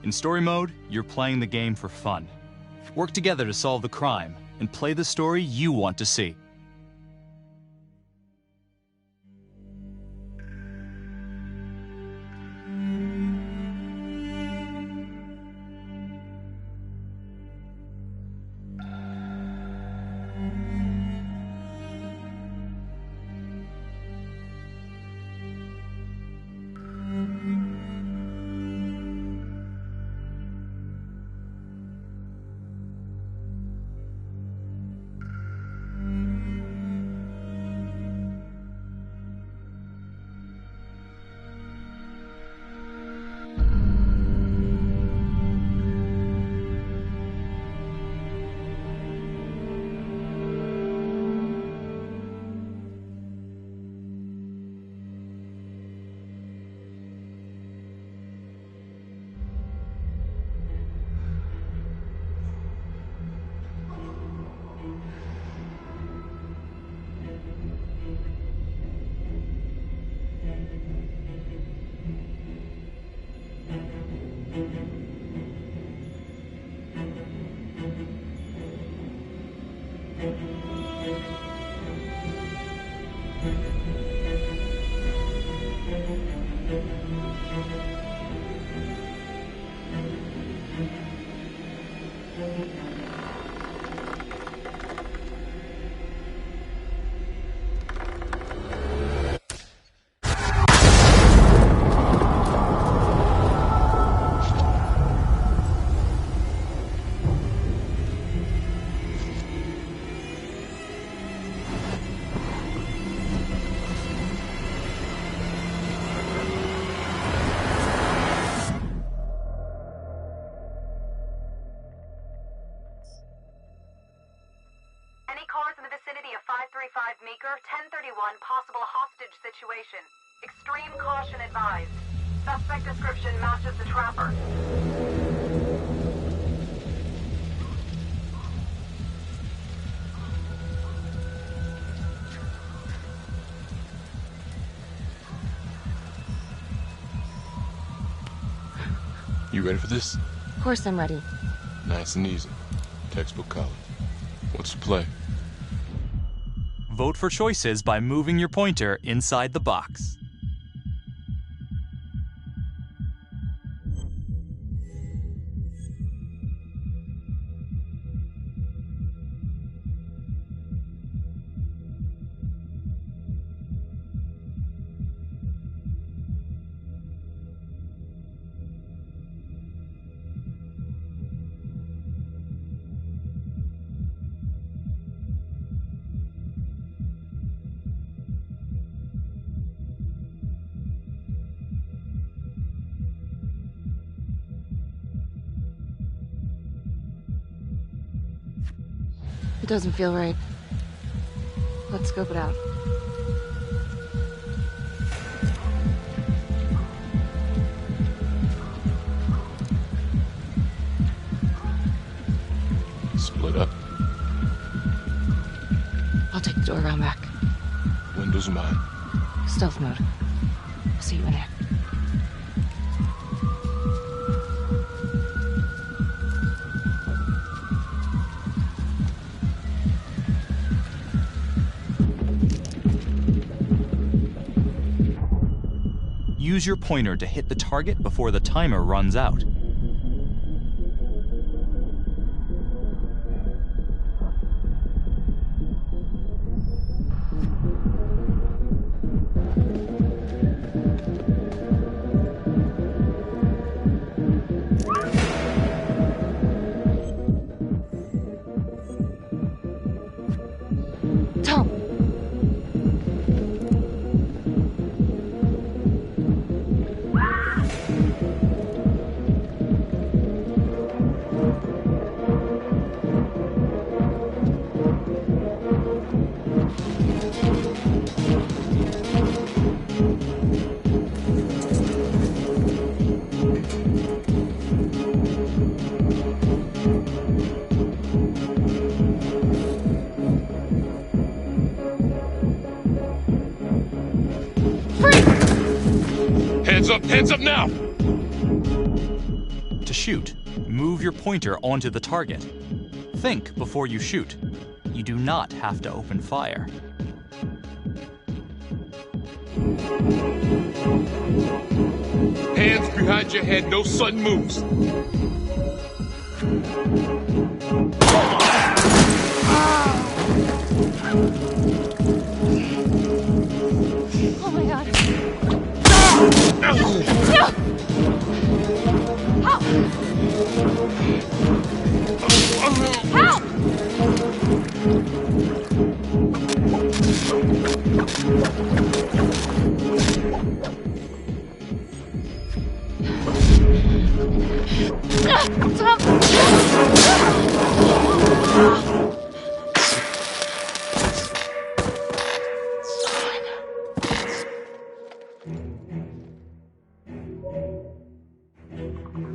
In story mode, you're playing the game for fun. Work together to solve the crime and play the story you want to see. Meeker, 1031, possible hostage situation. Extreme caution advised. Suspect description matches the trapper. You ready for this? Of course I'm ready. Nice and easy. Textbook college. What's the play? Vote for choices by moving your pointer inside the box. It doesn't feel right. Let's scope it out. Split up. I'll take the door around back. Windows mine. Stealth mode. I'll see you in there. Use your pointer to hit the target before the timer runs out. Tom! Hands up now! To to shoot, move your pointer onto the target. Think before you shoot. You do not have to open fire. Hands behind your head, no sudden moves. Oh my god. No! Help!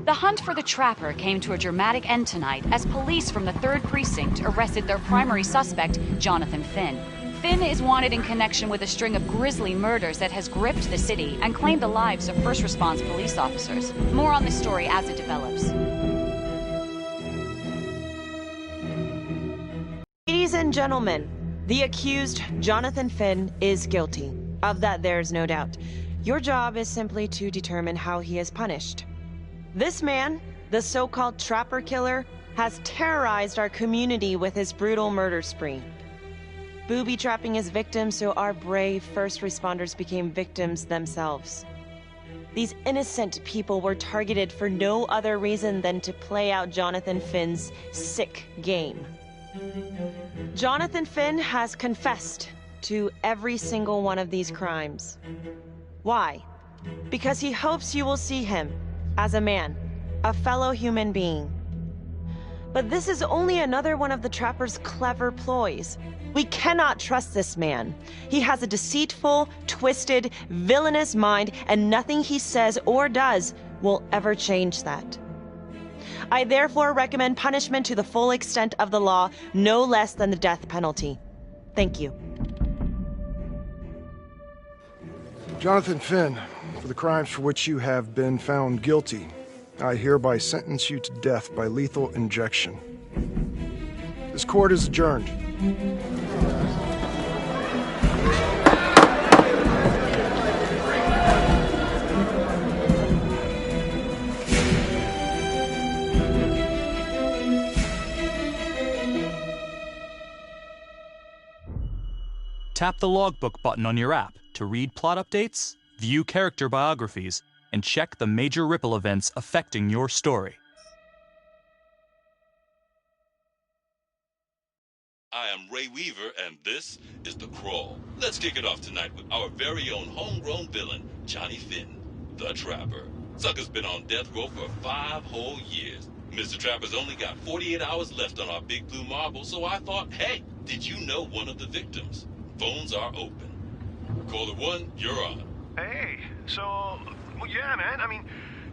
The hunt for the Trapper came to a dramatic end tonight as police from the 3rd Precinct arrested their primary suspect, Jonathan Finn. Finn is wanted in connection with a string of grisly murders that has gripped the city and claimed the lives of first response police officers. More on this story as it develops. Ladies and gentlemen, the accused, Jonathan Finn, is guilty. Of that, there's no doubt. Your job is simply to determine how he is punished. This man, the so-called Trapper Killer, has terrorized our community with his brutal murder spree. Booby-trapping his victims so our brave first responders became victims themselves. These innocent people were targeted for no other reason than to play out Jonathan Finn's sick game. Jonathan Finn has confessed to every single one of these crimes. Why? Because he hopes you will see him as a man, a fellow human being. But this is only another one of the Trapper's clever ploys. We cannot trust this man. He has a deceitful, twisted, villainous mind, and nothing he says or does will ever change that. I therefore recommend punishment to the full extent of the law, no less than the death penalty. Thank you. Jonathan Finn, for the crimes for which you have been found guilty, I hereby sentence you to death by lethal injection. This court is adjourned. Tap the logbook button on your app to read plot updates, view character biographies, and check the major ripple events affecting your story. I am Ray Weaver, and this is The Crawl. Let's kick it off tonight with our very own homegrown villain, Johnny Finn, the Trapper. Sucker's been on death row for 5 whole years. Mr. Trapper's only got 48 hours left on our big blue marble, so I thought, hey, did you know one of the victims? Phones are open. Caller 1, you're on. Hey, so, well, yeah, man, I mean,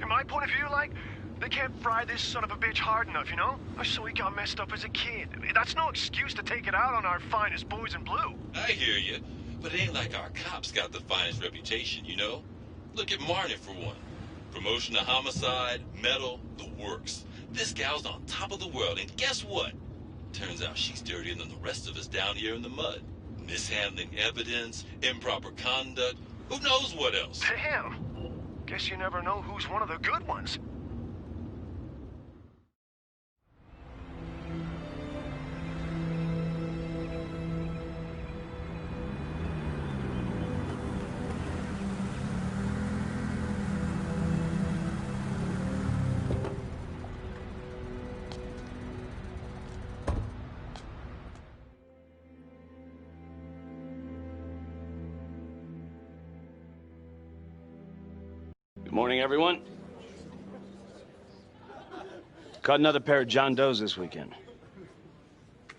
in my point of view, like, they can't fry this son of a bitch hard enough, you know? So he got messed up as a kid. That's no excuse to take it out on our finest boys in blue. I hear you, but it ain't like our cops got the finest reputation, you know? Look at Marnie, for one. Promotion to homicide, medal, the works. This gal's on top of the world, and guess what? Turns out she's dirtier than the rest of us down here in the mud. Mishandling evidence, improper conduct, who knows what else? Damn. Guess you never know who's one of the good ones. Good morning, everyone. Caught another pair of John Does this weekend.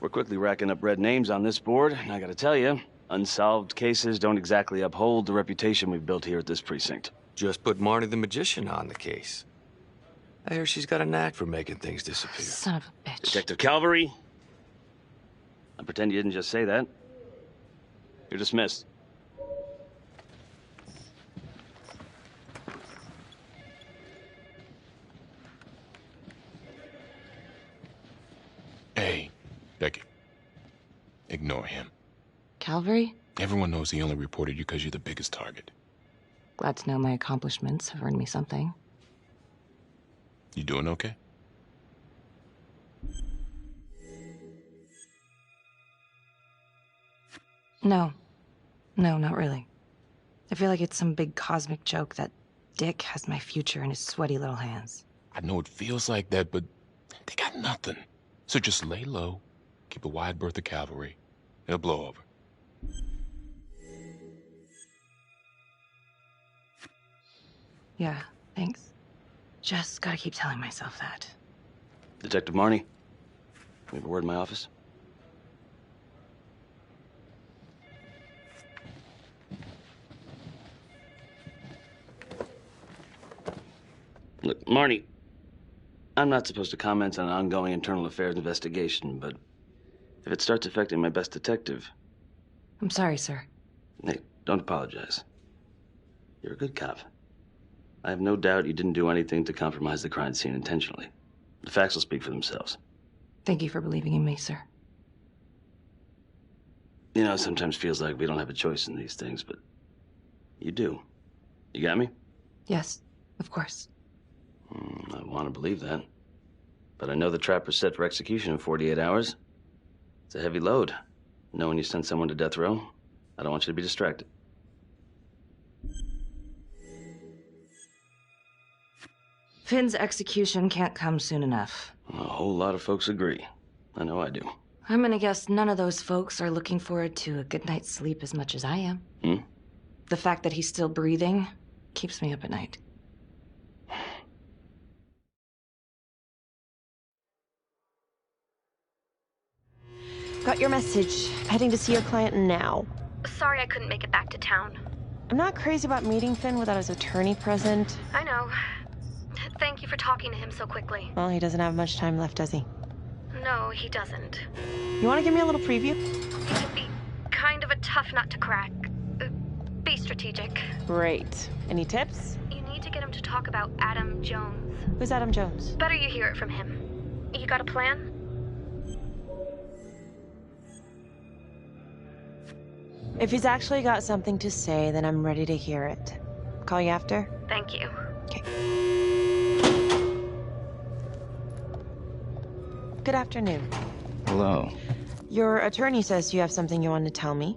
We're quickly racking up red names on this board, and I gotta tell you, unsolved cases don't exactly uphold the reputation we've built here at this precinct. Just put Marnie the Magician on the case. I hear she's got a knack for making things disappear. Son of a bitch. Detective Calvary, I pretend you didn't just say that. You're dismissed. Hey, Becky. Ignore him. Calvary? Everyone knows he only reported you because you're the biggest target. Glad to know my accomplishments have earned me something. You doing okay? No. No, not really. I feel like it's some big cosmic joke that Dick has my future in his sweaty little hands. I know it feels like that, but they got nothing. So just lay low, keep a wide berth of cavalry. It'll blow over. Yeah, thanks. Just gotta keep telling myself that. Detective Marnie, we have a word in my office. Look, Marnie, I'm not supposed to comment on an ongoing internal affairs investigation, but if it starts affecting my best detective... I'm sorry, sir. Hey, don't apologize. You're a good cop. I have no doubt you didn't do anything to compromise the crime scene intentionally. The facts will speak for themselves. Thank you for believing in me, sir. You know, it sometimes feels like we don't have a choice in these things, but you do. You got me? Yes, of course. I want to believe that. But I know the trapper's set for execution in 48 hours. It's a heavy load. Knowing you sent someone to death row, I don't want you to be distracted. Finn's execution can't come soon enough. A whole lot of folks agree. I know I do. I'm gonna guess none of those folks are looking forward to a good night's sleep as much as I am. The fact that he's still breathing keeps me up at night. Got your message. Heading to see your client now. Sorry I couldn't make it back to town. I'm not crazy about meeting Finn without his attorney present. I know. Thank you for talking to him so quickly. Well, he doesn't have much time left, does he? No, he doesn't. You want to give me a little preview? He can be kind of a tough nut to crack. Be strategic. Great. Any tips? You need to get him to talk about Adam Jones. Who's Adam Jones? Better you hear it from him. You got a plan? If he's actually got something to say, then I'm ready to hear it. Call you after? Thank you. Okay. Good afternoon. Hello. Your attorney says you have something you want to tell me.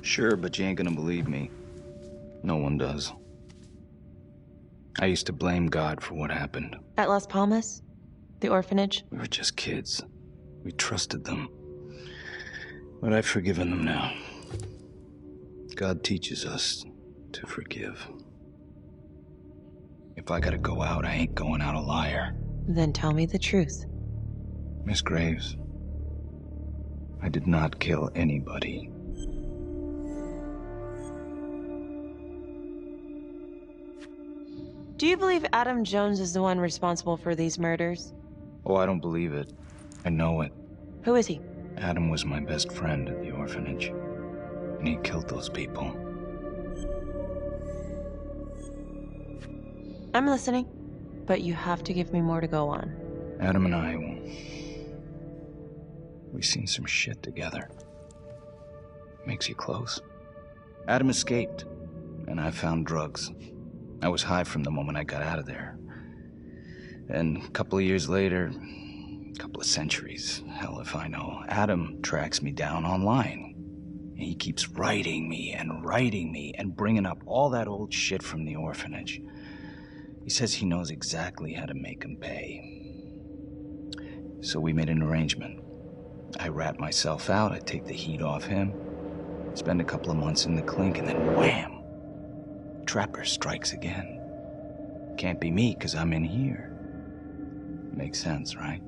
Sure, but you ain't gonna believe me. No one does. I used to blame God for what happened. At Las Palmas? The orphanage? We were just kids. We trusted them. But I've forgiven them now. God teaches us to forgive. If I gotta go out, I ain't going out a liar. Then tell me the truth. Miss Graves, I did not kill anybody. Do you believe Adam Jones is the one responsible for these murders? Oh, I don't believe it. I know it. Who is he? Adam was my best friend at the orphanage, and he killed those people. I'm listening, but you have to give me more to go on. Adam and I, we seen some shit together. Makes you close. Adam escaped, and I found drugs. I was high from the moment I got out of there. And a couple of years later, a couple of centuries, hell if I know, Adam tracks me down online. And he keeps writing me and bringing up all that old shit from the orphanage. He says he knows exactly how to make him pay. So we made an arrangement. I rat myself out, I take the heat off him, spend a couple of months in the clink, and then wham! Trapper strikes again. Can't be me, 'cause I'm in here. Makes sense, right?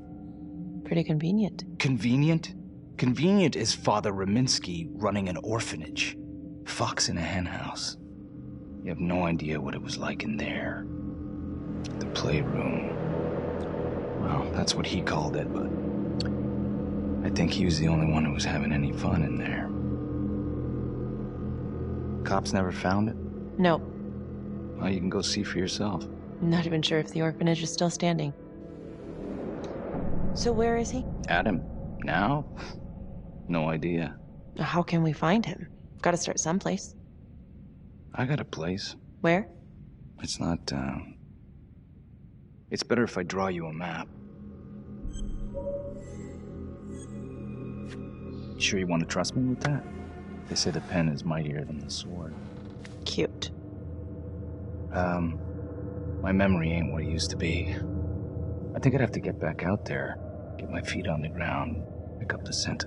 Pretty convenient. Convenient? Convenient is Father Raminsky running an orphanage. Fox in a henhouse. You have no idea what it was like in there. The playroom. Well, that's what he called it, but I think he was the only one who was having any fun in there. Cops never found it? No. Well, you can go see for yourself. Not even sure if the orphanage is still standing. So where is he? Adam? Now? No idea. How can we find him? Gotta start someplace. I got a place. Where? It's not, It's better if I draw you a map. Sure you want to trust me with that? They say the pen is mightier than the sword. Cute. My memory ain't what it used to be. I think I'd have to get back out there, get my feet on the ground, pick up the scent.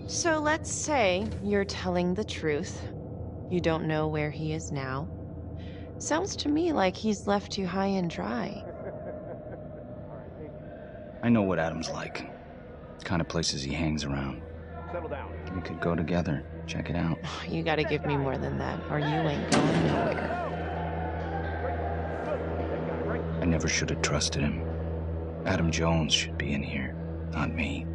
So let's say you're telling the truth. You don't know where he is now. Sounds to me like he's left you high and dry. I know what Adam's like. The kind of places he hangs around. Settle down. We could go together, check it out. You gotta give me more than that, or you ain't going nowhere. I never should have trusted him. Adam Jones should be in here, not me.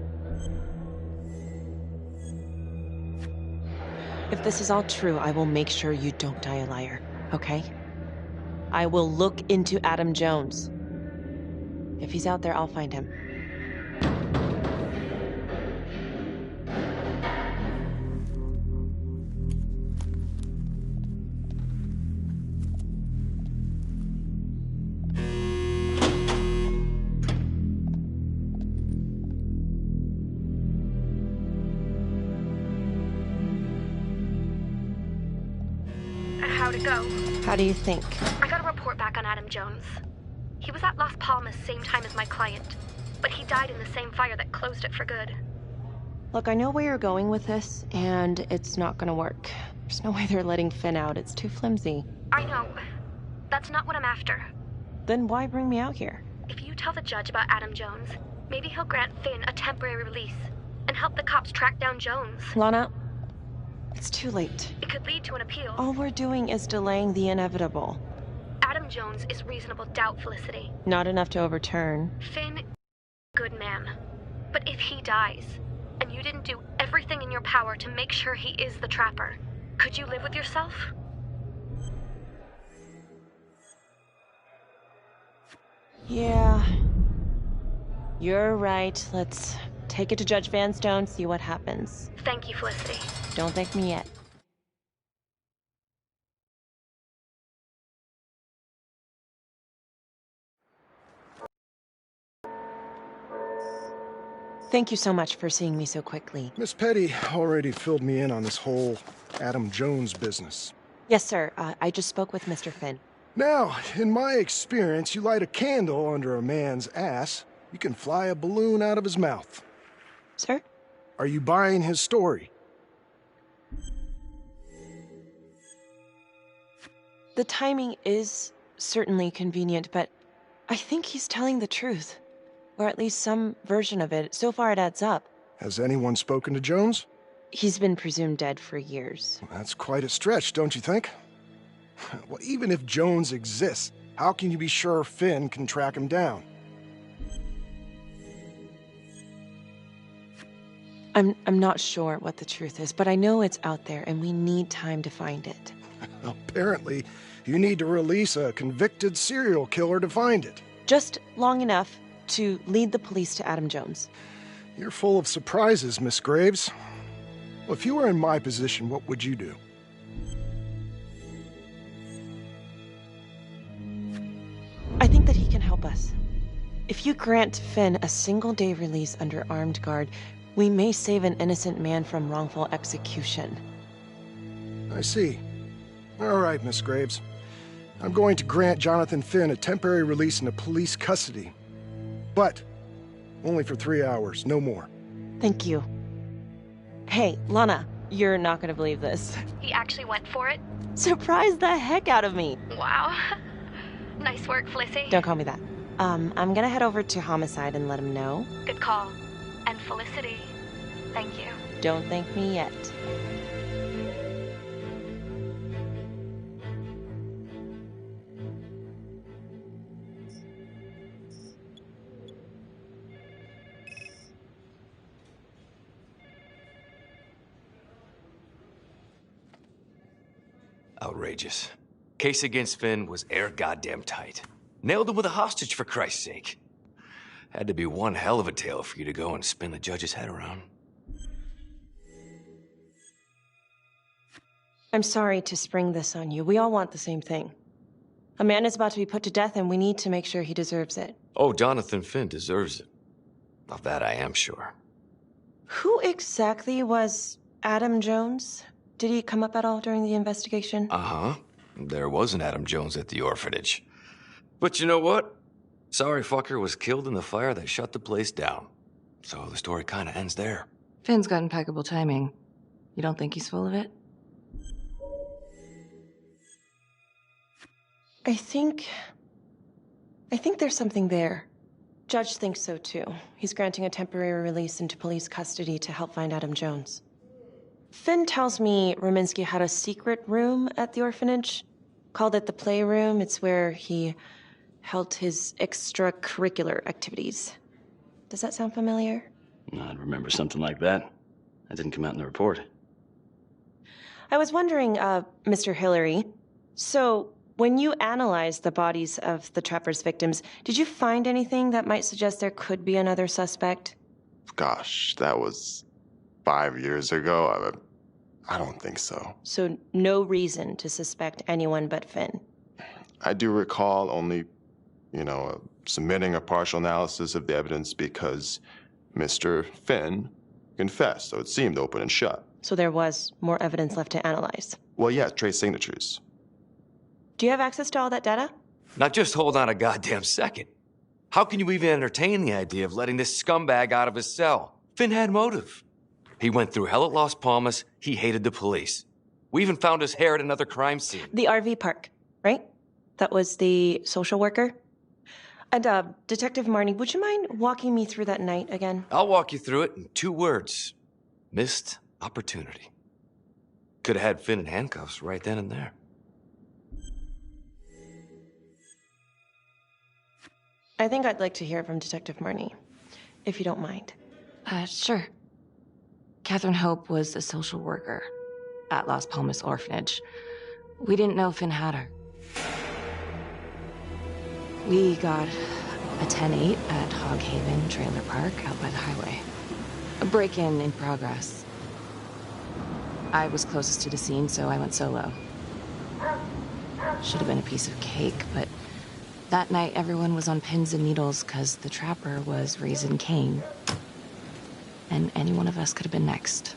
If this is all true, I will make sure you don't die a liar, okay? I will look into Adam Jones. If he's out there, I'll find him. How'd it go? How do you think? I got a report back on Adam Jones. He was at Las Palmas same time as my client, but he died in the same fire that closed it for good. Look, I know where you're going with this, and it's not gonna work. There's no way they're letting Finn out. It's too flimsy. I know. That's not what I'm after. Then why bring me out here? If you tell the judge about Adam Jones, maybe he'll grant Finn a temporary release and help the cops track down Jones. Lana, it's too late. It could lead to an appeal. All we're doing is delaying the inevitable. Adam Jones is reasonable doubt, Felicity. Not enough to overturn. Finn, good man. But if he dies, and you didn't do everything in your power to make sure he is the trapper, could you live with yourself? Yeah. You're right. Let's take it to Judge Vanstone, see what happens. Thank you, Felicity. Don't thank me yet. Thank you so much for seeing me so quickly. Miss Petty already filled me in on this whole Adam Jones business. Yes, sir. I just spoke with Mr. Finn. Now, in my experience, you light a candle under a man's ass, you can fly a balloon out of his mouth. Sir? Are you buying his story? The timing is certainly convenient, but I think he's telling the truth. Or at least some version of it. So far it adds up. Has anyone spoken to Jones? He's been presumed dead for years. That's quite a stretch, don't you think? Well, even if Jones exists, how can you be sure Finn can track him down? I'm not sure what the truth is, but I know it's out there and we need time to find it. Apparently, you need to release a convicted serial killer to find it. Just long enough to lead the police to Adam Jones. You're full of surprises, Miss Graves. Well, if you were in my position, what would you do? I think that he can help us. If you grant Finn a single-day release under armed guard, we may save an innocent man from wrongful execution. I see. All right, Miss Graves. I'm going to grant Jonathan Finn a temporary release into police custody. But only for 3 hours, no more. Thank you. Hey, Lana, you're not gonna believe this. He actually went for it? Surprised the heck out of me. Wow. Nice work, Felicity. Don't call me that. I'm gonna head over to Homicide and let him know. Good call. And Felicity, thank you. Don't thank me yet. Outrageous. Case against Finn was air goddamn tight. Nailed him with a hostage, for Christ's sake. Had to be one hell of a tale for you to go and spin the judge's head around. I'm sorry to spring this on you. We all want the same thing. A man is about to be put to death, and we need to make sure he deserves it. Oh, Jonathan Finn deserves it. Of that I am sure. Who exactly was Adam Jones? Did he come up at all during the investigation? Uh-huh. There was an Adam Jones at the orphanage. But you know what? Sorry fucker was killed in the fire that shut the place down. So the story kind of ends there. Finn's got impeccable timing. You don't think he's full of it? I think there's something there. Judge thinks so too. He's granting a temporary release into police custody to help find Adam Jones. Finn tells me Rominsky had a secret room at the orphanage. Called it the playroom. It's where he held his extracurricular activities. Does that sound familiar? I'd remember something like that. That didn't come out in the report. I was wondering, Mr. Hillary, so when you analyzed the bodies of the Trapper's victims, did you find anything that might suggest there could be another suspect? Gosh, that was 5 years ago. I don't think so. So no reason to suspect anyone but Finn? I do recall only, submitting a partial analysis of the evidence because Mr. Finn confessed, so it seemed open and shut. So there was more evidence left to analyze? Well, yeah, trace signatures. Do you have access to all that data? Now just hold on a goddamn second. How can you even entertain the idea of letting this scumbag out of his cell? Finn had motive. He went through hell at Las Palmas. He hated the police. We even found his hair at another crime scene. The RV park, right? That was the social worker? And, Detective Marnie, would you mind walking me through that night again? I'll walk you through it in 2 words. Missed opportunity. Could have had Finn in handcuffs right then and there. I think I'd like to hear from Detective Marnie, if you don't mind. Sure. Catherine Hope was a social worker at Las Palmas Orphanage. We didn't know Finn had her. We got a 10-8 at Hog Haven Trailer Park out by the highway. A break-in in progress. I was closest to the scene, so I went solo. Should have been a piece of cake, but that night everyone was on pins and needles because the Trapper was raising Cain. And any one of us could have been next.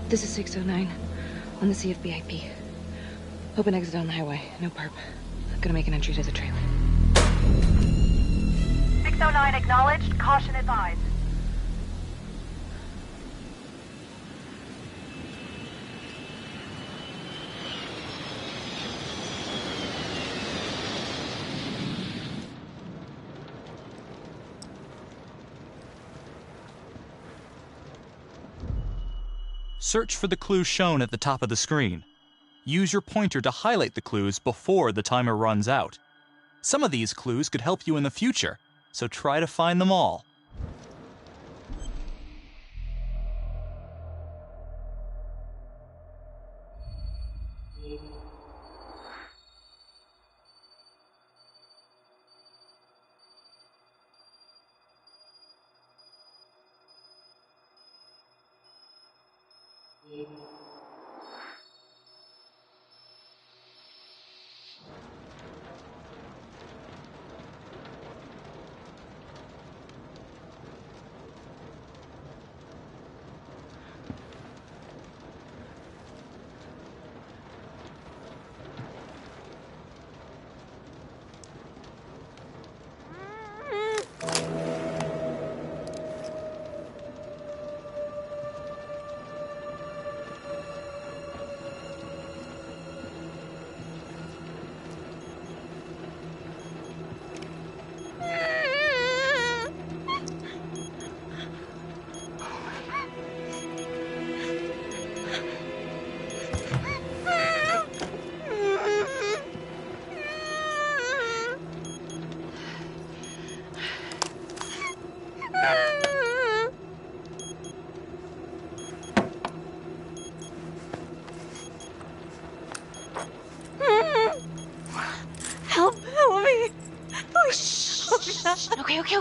This is 609 on the CFBIP. Open exit on the highway. No perp. Gonna make an entry to the trailer. 609 acknowledged. Caution advised. Search for the clues shown at the top of the screen. Use your pointer to highlight the clues before the timer runs out. Some of these clues could help you in the future, so try to find them all.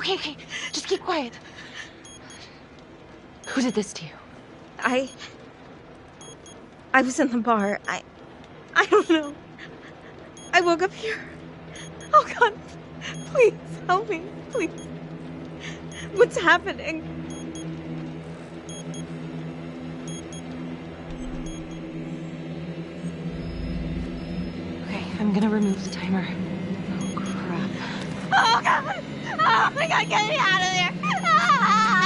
Okay. Just keep quiet. Who did this to you? I was in the bar. I don't know. I woke up here. Oh, God. Please, help me. Please. What's happening? Okay, I'm gonna remove the timer. Oh, crap. Oh, God. Oh, my God, get me out of there.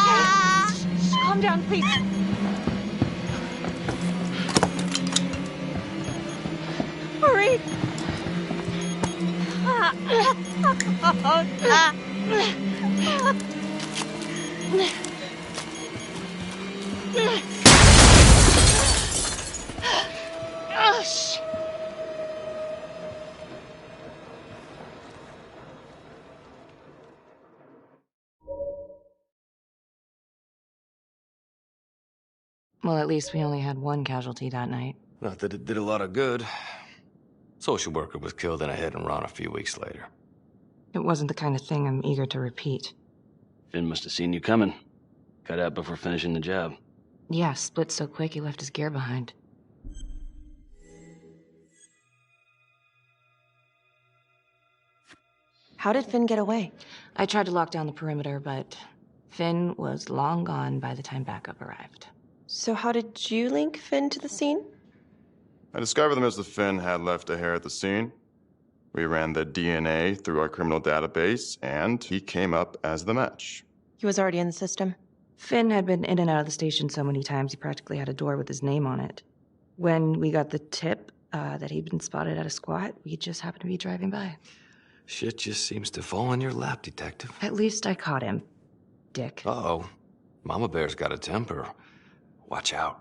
Okay, shh, calm down, please. Hurry. Oh, shit. Well, at least we only had one casualty that night. Not that it did a lot of good. Social worker was killed in a hit and run a few weeks later. It wasn't the kind of thing I'm eager to repeat. Finn must have seen you coming. Cut out before finishing the job. Yeah, split so quick he left his gear behind. How did Finn get away? I tried to lock down the perimeter, but Finn was long gone by the time backup arrived. So how did you link Finn to the scene? I discovered that Mr. Finn had left a hair at the scene. We ran the DNA through our criminal database, and he came up as the match. He was already in the system. Finn had been in and out of the station so many times he practically had a door with his name on it. When we got the tip that he'd been spotted at a squat, we just happened to be driving by. Shit just seems to fall in your lap, Detective. At least I caught him, dick. Uh-oh. Mama Bear's got a temper. Watch out.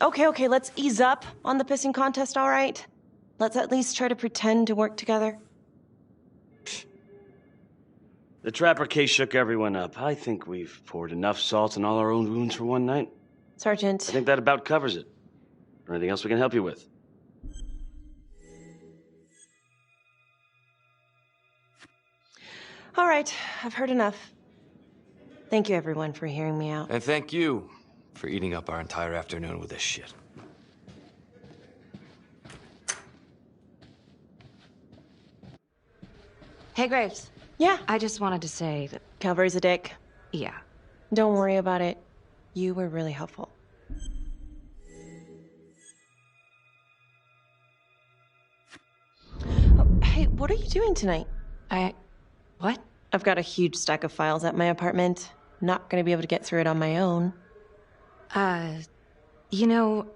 Okay, let's ease up on the pissing contest, all right? Let's at least try to pretend to work together. The Trapper case shook everyone up. I think we've poured enough salt in all our own wounds for one night. Sergeant. I think that about covers it. Or anything else we can help you with? All right, I've heard enough. Thank you, everyone, for hearing me out. And thank you for eating up our entire afternoon with this shit. Hey, Graves. Yeah? I just wanted to say that... Calvary's a dick. Yeah. Don't worry about it. You were really helpful. Oh, hey, what are you doing tonight? What? I've got a huge stack of files at my apartment. Not gonna be able to get through it on my own. You know,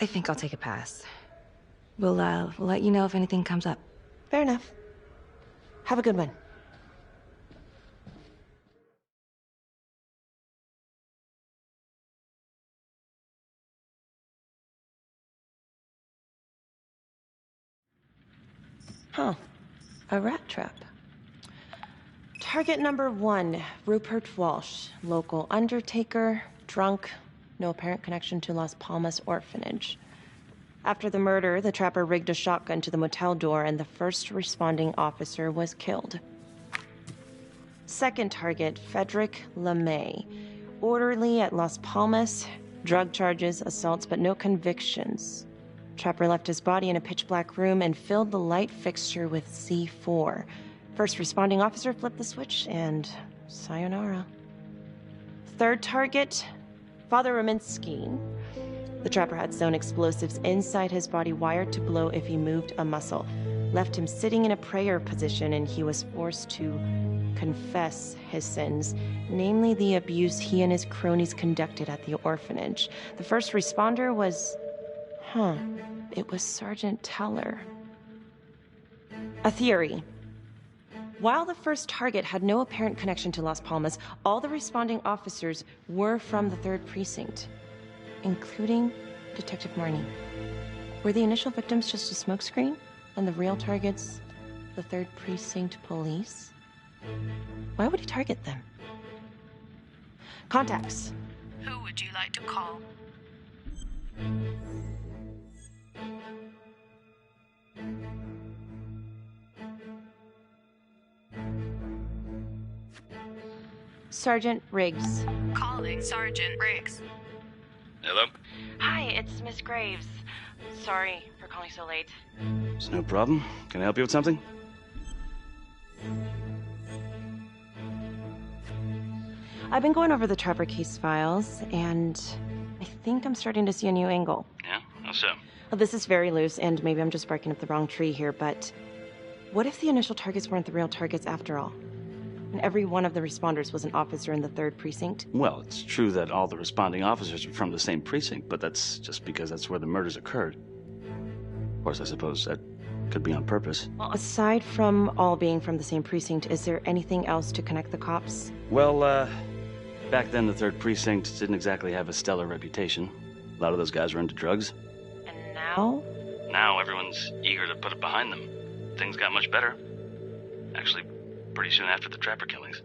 I think I'll take a pass. We'll let you know if anything comes up. Fair enough. Have a good one. Huh. A rat trap. Target number 1, Rupert Walsh, local undertaker, drunk, no apparent connection to Las Palmas orphanage. After the murder, the trapper rigged a shotgun to the motel door and the first responding officer was killed. Second target, Frederick LeMay, orderly at Las Palmas, drug charges, assaults, but no convictions. Trapper left his body in a pitch-black room and filled the light fixture with C4. First responding officer flipped the switch, and sayonara. Third target, Father Rominsky. The trapper had sewn explosives inside his body, wired to blow if he moved a muscle. Left him sitting in a prayer position, and he was forced to confess his sins, namely the abuse he and his cronies conducted at the orphanage. The first responder was... it was Sergeant Teller. A theory. While the first target had no apparent connection to Las Palmas, all the responding officers were from the 3rd Precinct, including Detective Marnie. Were the initial victims just a smokescreen, and the real targets the 3rd Precinct police? Why would he target them? Contacts. Who would you like to call? Sergeant Riggs. Calling Sergeant Riggs. Hello? Hi, it's Miss Graves. Sorry for calling so late. It's no problem. Can I help you with something? I've been going over the Trapper case files, and I think I'm starting to see a new angle. Yeah? How so? Well, this is very loose, and maybe I'm just barking up the wrong tree here, but what if the initial targets weren't the real targets after all? And every one of the responders was an officer in the 3rd Precinct? Well, it's true that all the responding officers are from the same precinct, but that's just because that's where the murders occurred. Of course, I suppose that could be on purpose. Well, aside from all being from the same precinct, is there anything else to connect the cops? Well, back then the 3rd Precinct didn't exactly have a stellar reputation. A lot of those guys were into drugs. And now? Now everyone's eager to put it behind them. Things got much better. Actually, pretty soon after the Trapper killings.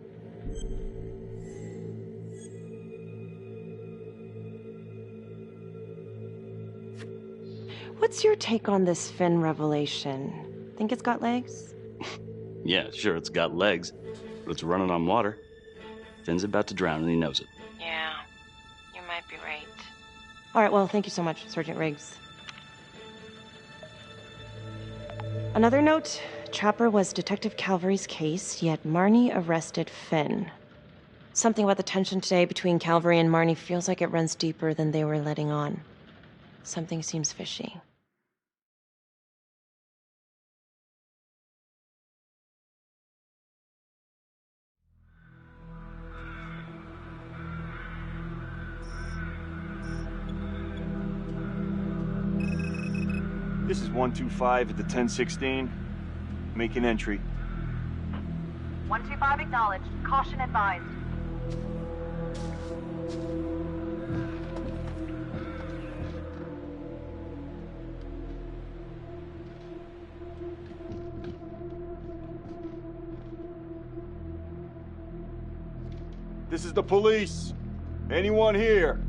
What's your take on this Finn revelation? Think it's got legs? Yeah, sure, it's got legs, but it's running on water. Finn's about to drown and he knows it. Yeah, you might be right. All right, well, thank you so much, Sergeant Riggs. Another note, Trapper was Detective Calvary's case, yet Marnie arrested Finn. Something about the tension today between Calvary and Marnie feels like it runs deeper than they were letting on. Something seems fishy. This is 125 at the 1016. Make an entry. 125 acknowledged. Caution advised. This is the police. Anyone here?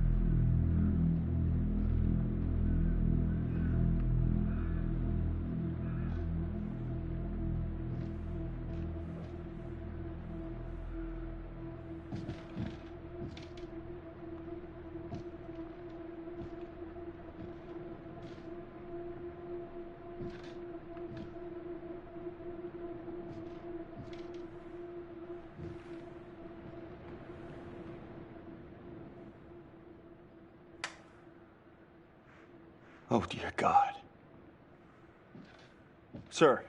Oh, dear God. Sir,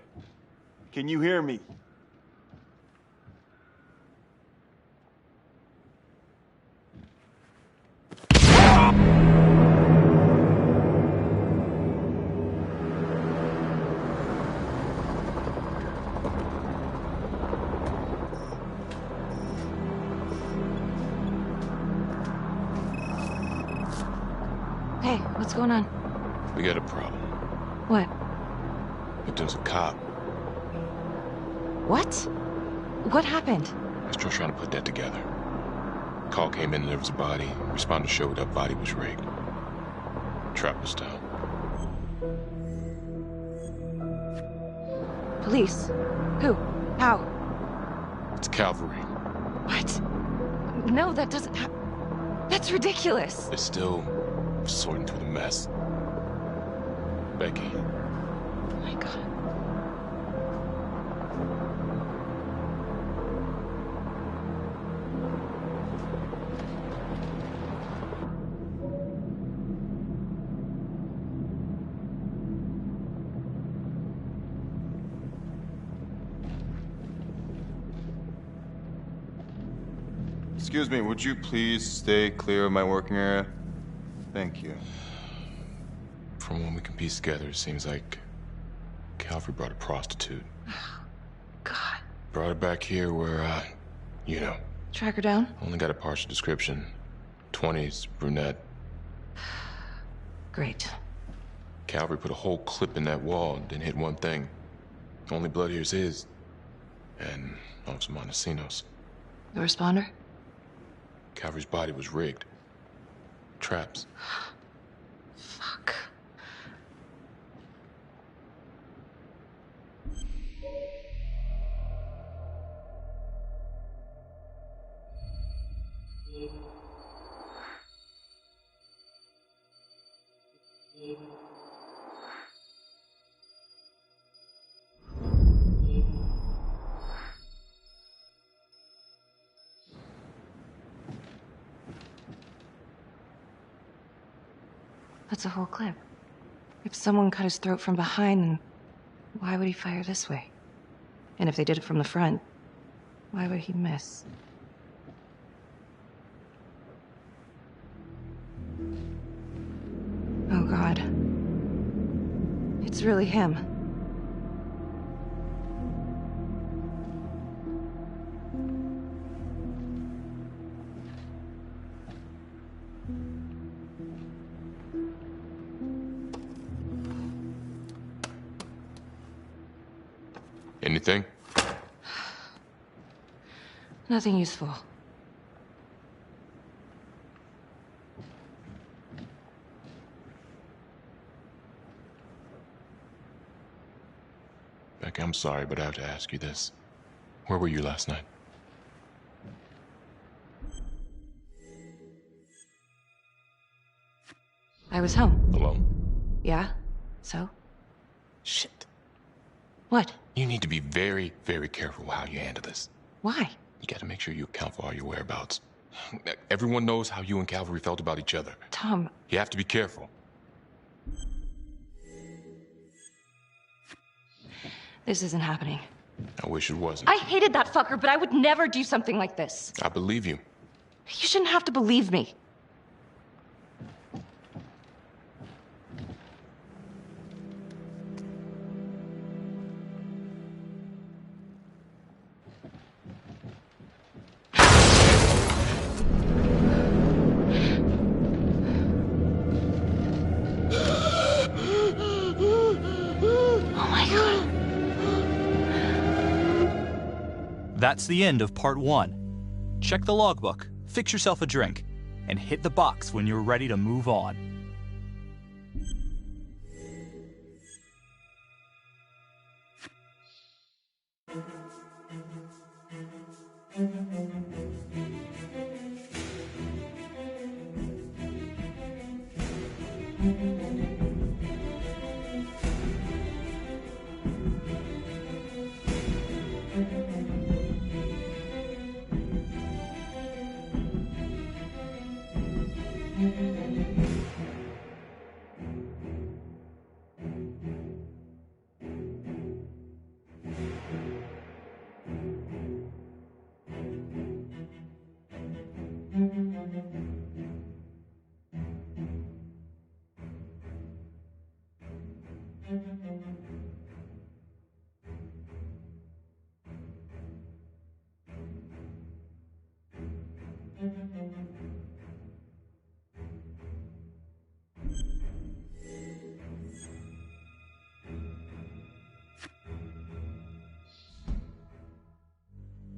can you hear me? Hey, what's going on? We got a problem. What? But there's a cop. What? What happened? I was still trying to put that together. Call came in and there was a body. Responder showed up, body was rigged. Trapper style. Police? Who? How? It's Calvary. What? No, that doesn't That's ridiculous. They're still sorting through the mess. Becky. Oh my God. Excuse me, would you please stay clear of my working area? Thank you. From what we can piece together, it seems like Calvary brought a prostitute. God. Brought her back here where, you know. Track her down? Only got a partial description. 20s, brunette. Great. Calvary put a whole clip in that wall and didn't hit one thing. Only blood here's his. And Officer Montesinos. The responder? Calvary's body was rigged. Traps. Fuck. That's a whole clip. If someone cut his throat from behind, then why would he fire this way? And if they did it from the front, why would he miss? Oh God. It's really him. Anything? Nothing useful. Beck, I'm sorry, but I have to ask you this. Where were you last night? I was home. Alone? Yeah? So? Shit. What? You need to be very, very careful how you handle this. Why? You gotta make sure you account for all your whereabouts. Everyone knows how you and Calvary felt about each other. Tom. You have to be careful. This isn't happening. I wish it wasn't. I hated that fucker, but I would never do something like this. I believe you. You shouldn't have to believe me. That's the end of part 1. Check the logbook, fix yourself a drink, and hit the box when you're ready to move on.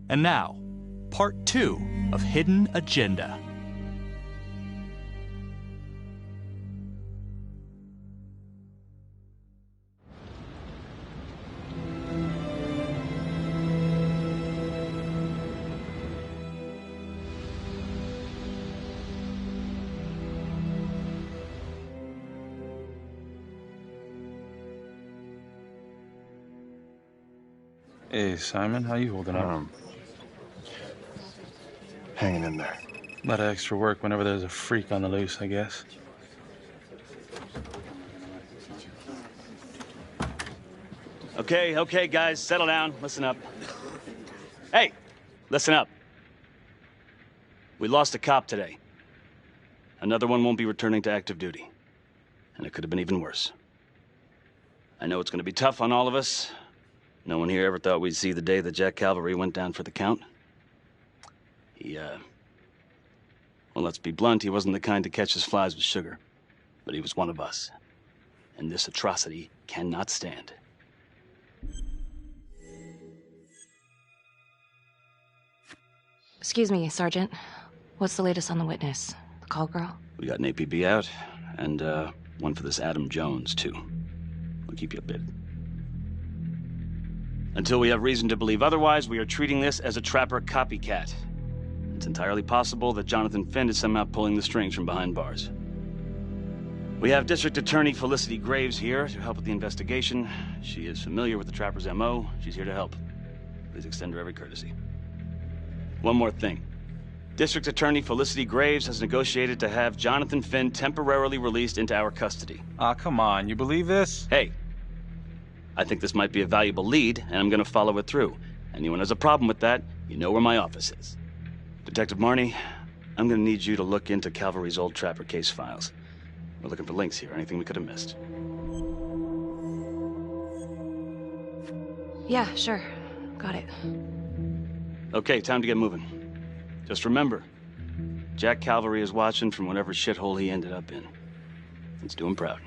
And now, part 2 of Hidden Agenda. Hey, Simon, how you holding up? Hanging in there. A lot of extra work whenever there's a freak on the loose, I guess. Okay, guys, settle down. Listen up. Hey, listen up. We lost a cop today. Another one won't be returning to active duty. And it could have been even worse. I know it's going to be tough on all of us. No one here ever thought we'd see the day that Jack Calvary went down for the count. Well, let's be blunt, he wasn't the kind to catch his flies with sugar. But he was one of us. And this atrocity cannot stand. Excuse me, Sergeant. What's the latest on the witness? The call girl? We got an APB out, and one for this Adam Jones, too. We'll keep you updated. Until we have reason to believe otherwise, we are treating this as a trapper copycat. It's entirely possible that Jonathan Finn is somehow pulling the strings from behind bars. We have District Attorney Felicity Graves here to help with the investigation. She is familiar with the Trapper's MO. She's here to help. Please extend her every courtesy. One more thing. District Attorney Felicity Graves has negotiated to have Jonathan Finn temporarily released into our custody. Aw, come on. You believe this? Hey, I think this might be a valuable lead, and I'm gonna follow it through. Anyone has a problem with that, you know where my office is. Detective Marney, I'm gonna need you to look into Calvary's old Trapper case files. We're looking for links here, anything we could have missed. Yeah, sure. Got it. Okay, time to get moving. Just remember, Jack Calvary is watching from whatever shithole he ended up in. Let's do him proud.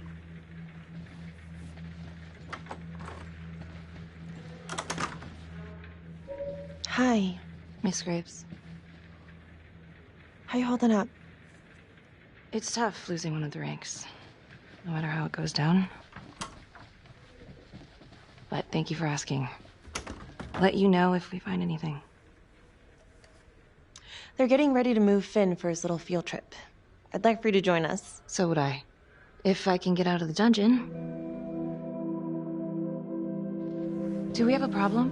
Hi. Miss Graves. How you holding up? It's tough losing one of the ranks, no matter how it goes down. But thank you for asking. Let you know if we find anything. They're getting ready to move Finn for his little field trip. I'd like for you to join us. So would I. If I can get out of the dungeon. Do we have a problem?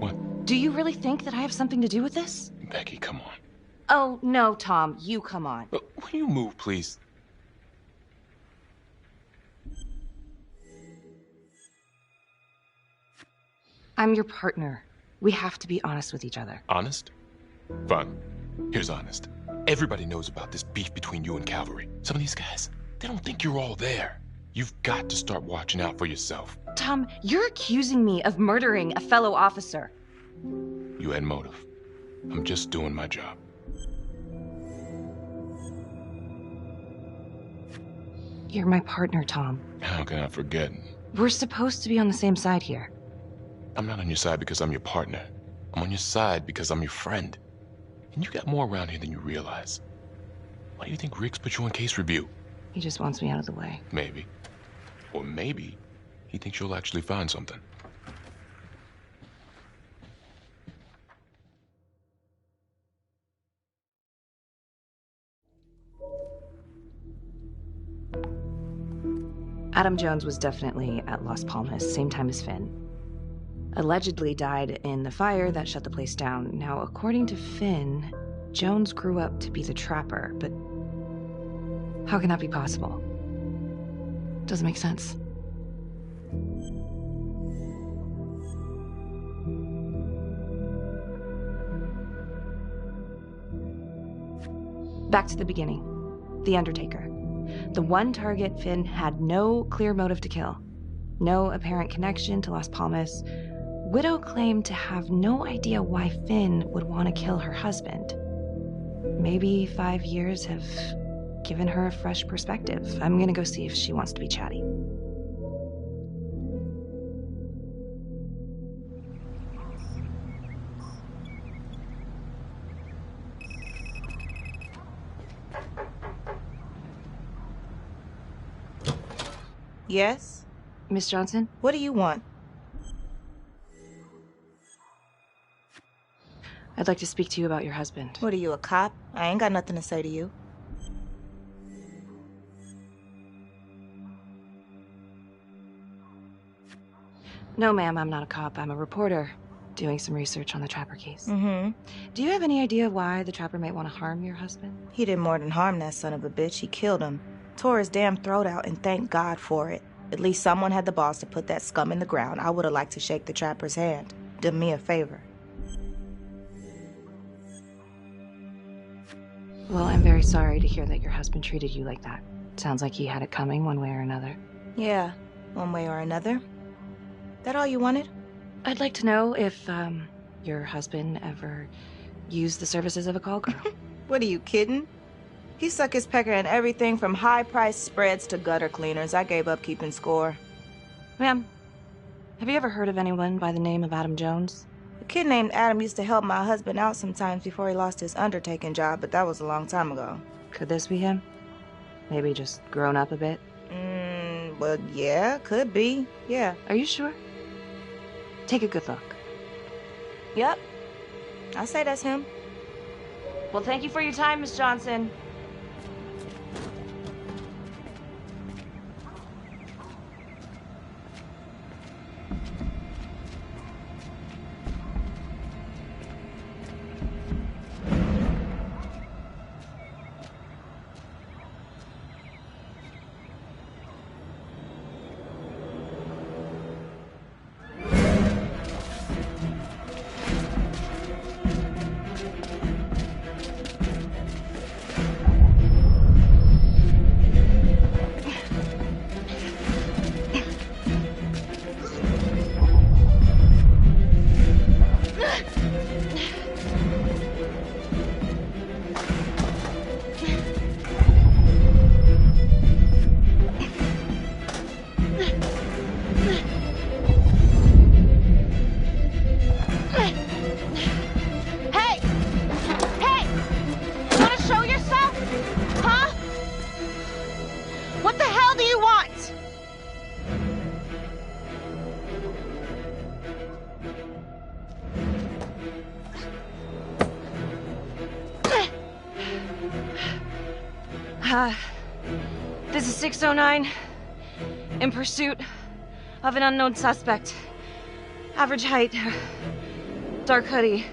What? Do you really think that I have something to do with this? Becky, come on. Oh, no, Tom. You come on. Will you move, please? I'm your partner. We have to be honest with each other. Honest? Fine. Here's honest. Everybody knows about this beef between you and Calvary. Some of these guys, they don't think you're all there. You've got to start watching out for yourself. Tom, you're accusing me of murdering a fellow officer. You had motive. I'm just doing my job. You're my partner, Tom. How can I forget? We're supposed to be on the same side here. I'm not on your side because I'm your partner. I'm on your side because I'm your friend. And you got more around here than you realize. Why do you think Riggs put you on case review? He just wants me out of the way. Maybe. Or maybe he thinks you'll actually find something. Adam Jones was definitely at Las Palmas, same time as Finn. Allegedly died in the fire that shut the place down. Now, according to Finn, Jones grew up to be the Trapper, but how can that be possible? Doesn't make sense. Back to the beginning. The Undertaker. The one target Finn had no clear motive to kill. No apparent connection to Las Palmas. Widow claimed to have no idea why Finn would want to kill her husband. Maybe 5 years have given her a fresh perspective. I'm gonna go see if she wants to be chatty. Yes? Miss Johnson? What do you want? I'd like to speak to you about your husband. What are you, a cop? I ain't got nothing to say to you. No, ma'am, I'm not a cop. I'm a reporter doing some research on the Trapper case. Mm-hmm. Do you have any idea why the Trapper might want to harm your husband? He did more than harm that son of a bitch. He killed him. Tore his damn throat out, and thank God for it. At least someone had the balls to put that scum in the ground. I would have liked to shake the Trapper's hand. Done me a favor. Well, I'm very sorry to hear that your husband treated you like that. Sounds like he had it coming one way or another. Yeah, one way or another. That all you wanted? I'd like to know if, your husband ever used the services of a call girl. What are you, kidding? He suck his pecker in everything from high-priced spreads to gutter cleaners. I gave up keeping score. Ma'am, have you ever heard of anyone by the name of Adam Jones? A kid named Adam used to help my husband out sometimes before he lost his undertaking job, but that was a long time ago. Could this be him? Maybe just grown up a bit? Well, yeah, could be. Yeah. Are you sure? Take a good look. Yep. I say that's him. Well, thank you for your time, Miss Johnson. This is 609. In pursuit of an unknown suspect. Average height. Dark hoodie.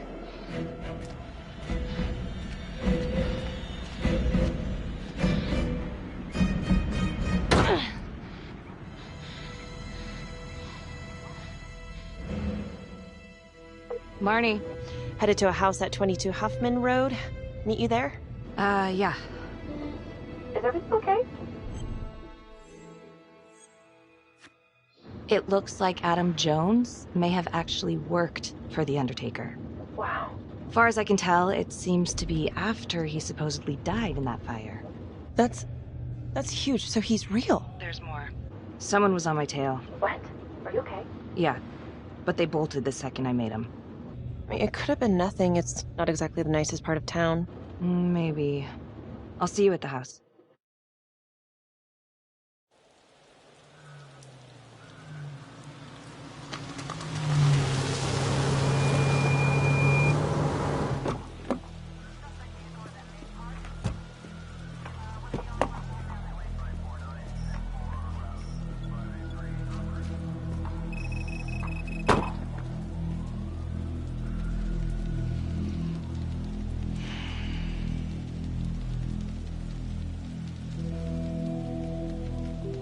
Marnie. Headed to a house at 22 Huffman Road. Meet you there? Yeah. Is everything okay? It looks like Adam Jones may have actually worked for the Undertaker. Wow. Far as I can tell, it seems to be after he supposedly died in that fire. That's huge. So he's real. There's more. Someone was on my tail. What? Are you okay? Yeah, but they bolted the second I made them. I mean, it could have been nothing. It's not exactly the nicest part of town. Maybe. I'll see you at the house.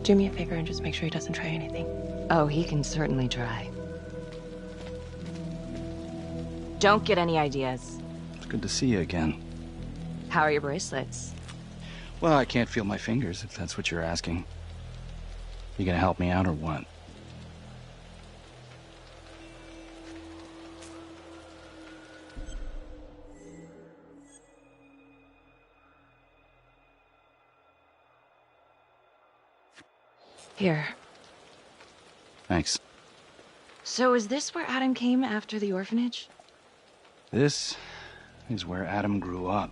Do me a favor and just make sure he doesn't try anything. Oh, he can certainly try. Don't get any ideas. It's good to see you again. How are your bracelets? Well, I can't feel my fingers, if that's what you're asking. You gonna help me out or what? Here. Thanks. So is this where Adam came after the orphanage? This is where Adam grew up.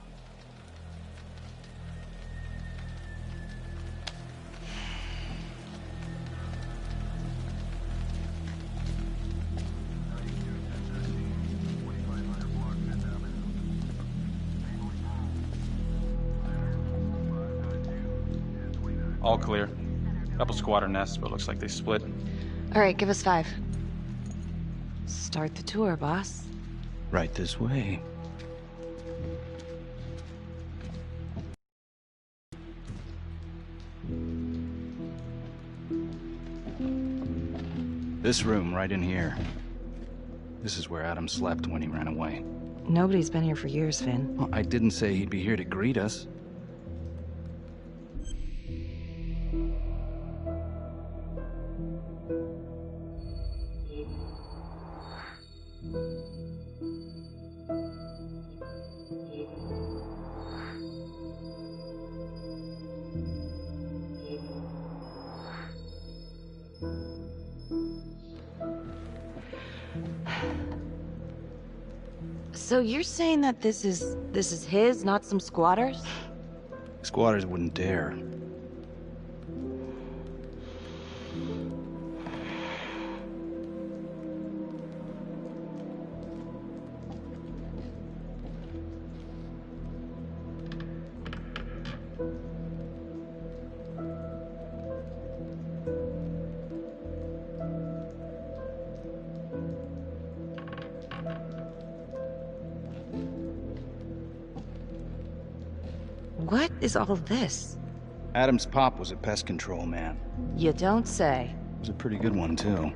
All clear. Couple squatter nests, but looks like they split. All right, give us 5. Start the tour, boss. Right this way. This room right in here. This is where Adam slept when he ran away. Nobody's been here for years, Finn. Well, I didn't say he'd be here to greet us. So you're saying that this is his, not some squatters? Squatters wouldn't dare. What is all this? Adam's pop was a pest control man. You don't say. It was a pretty good one, too.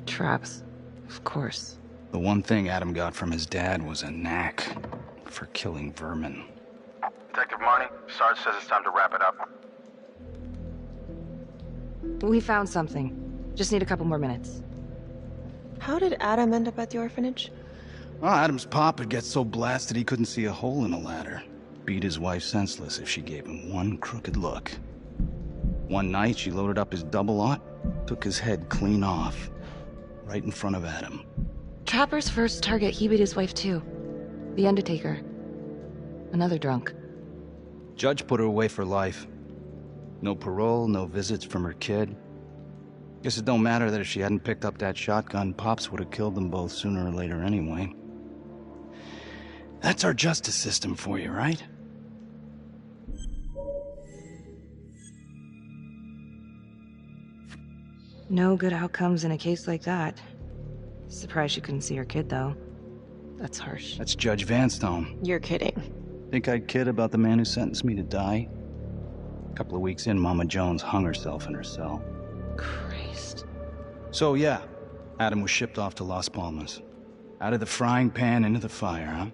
Traps. Of course. The one thing Adam got from his dad was a knack for killing vermin. Detective Marnie, Sarge says it's time to wrap it up. We found something. Just need a couple more minutes. How did Adam end up at the orphanage? Well, Adam's pop would get so blasted he couldn't see a hole in a ladder. Beat his wife senseless if she gave him one crooked look. One night, she loaded up his double-aught, took his head clean off, right in front of Adam. Trapper's first target, he beat his wife too. The Undertaker. Another drunk. Judge put her away for life. No parole, no visits from her kid. Guess it don't matter that if she hadn't picked up that shotgun, Pops would have killed them both sooner or later anyway. That's our justice system for you, right? No good outcomes in a case like that. Surprised she couldn't see her kid, though. That's harsh. That's Judge Vanstone. You're kidding. Think I'd kid about the man who sentenced me to die? A couple of weeks in, Mama Jones hung herself in her cell. Christ. So yeah, Adam was shipped off to Las Palmas. Out of the frying pan into the fire, huh?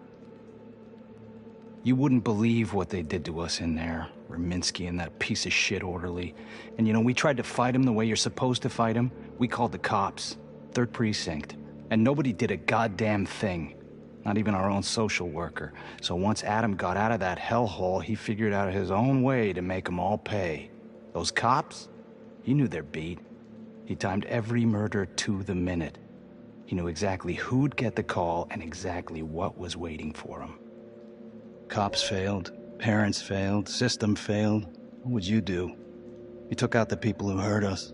You wouldn't believe what they did to us in there. Raminsky and that piece of shit orderly. And you know, we tried to fight him the way you're supposed to fight him. We called the cops. 3rd Precinct. And nobody did a goddamn thing. Not even our own social worker. So once Adam got out of that hellhole, he figured out his own way to make them all pay. Those cops? He knew their beat. He timed every murder to the minute. He knew exactly who'd get the call and exactly what was waiting for him. Cops failed, parents failed, system failed. What would you do? You took out the people who hurt us.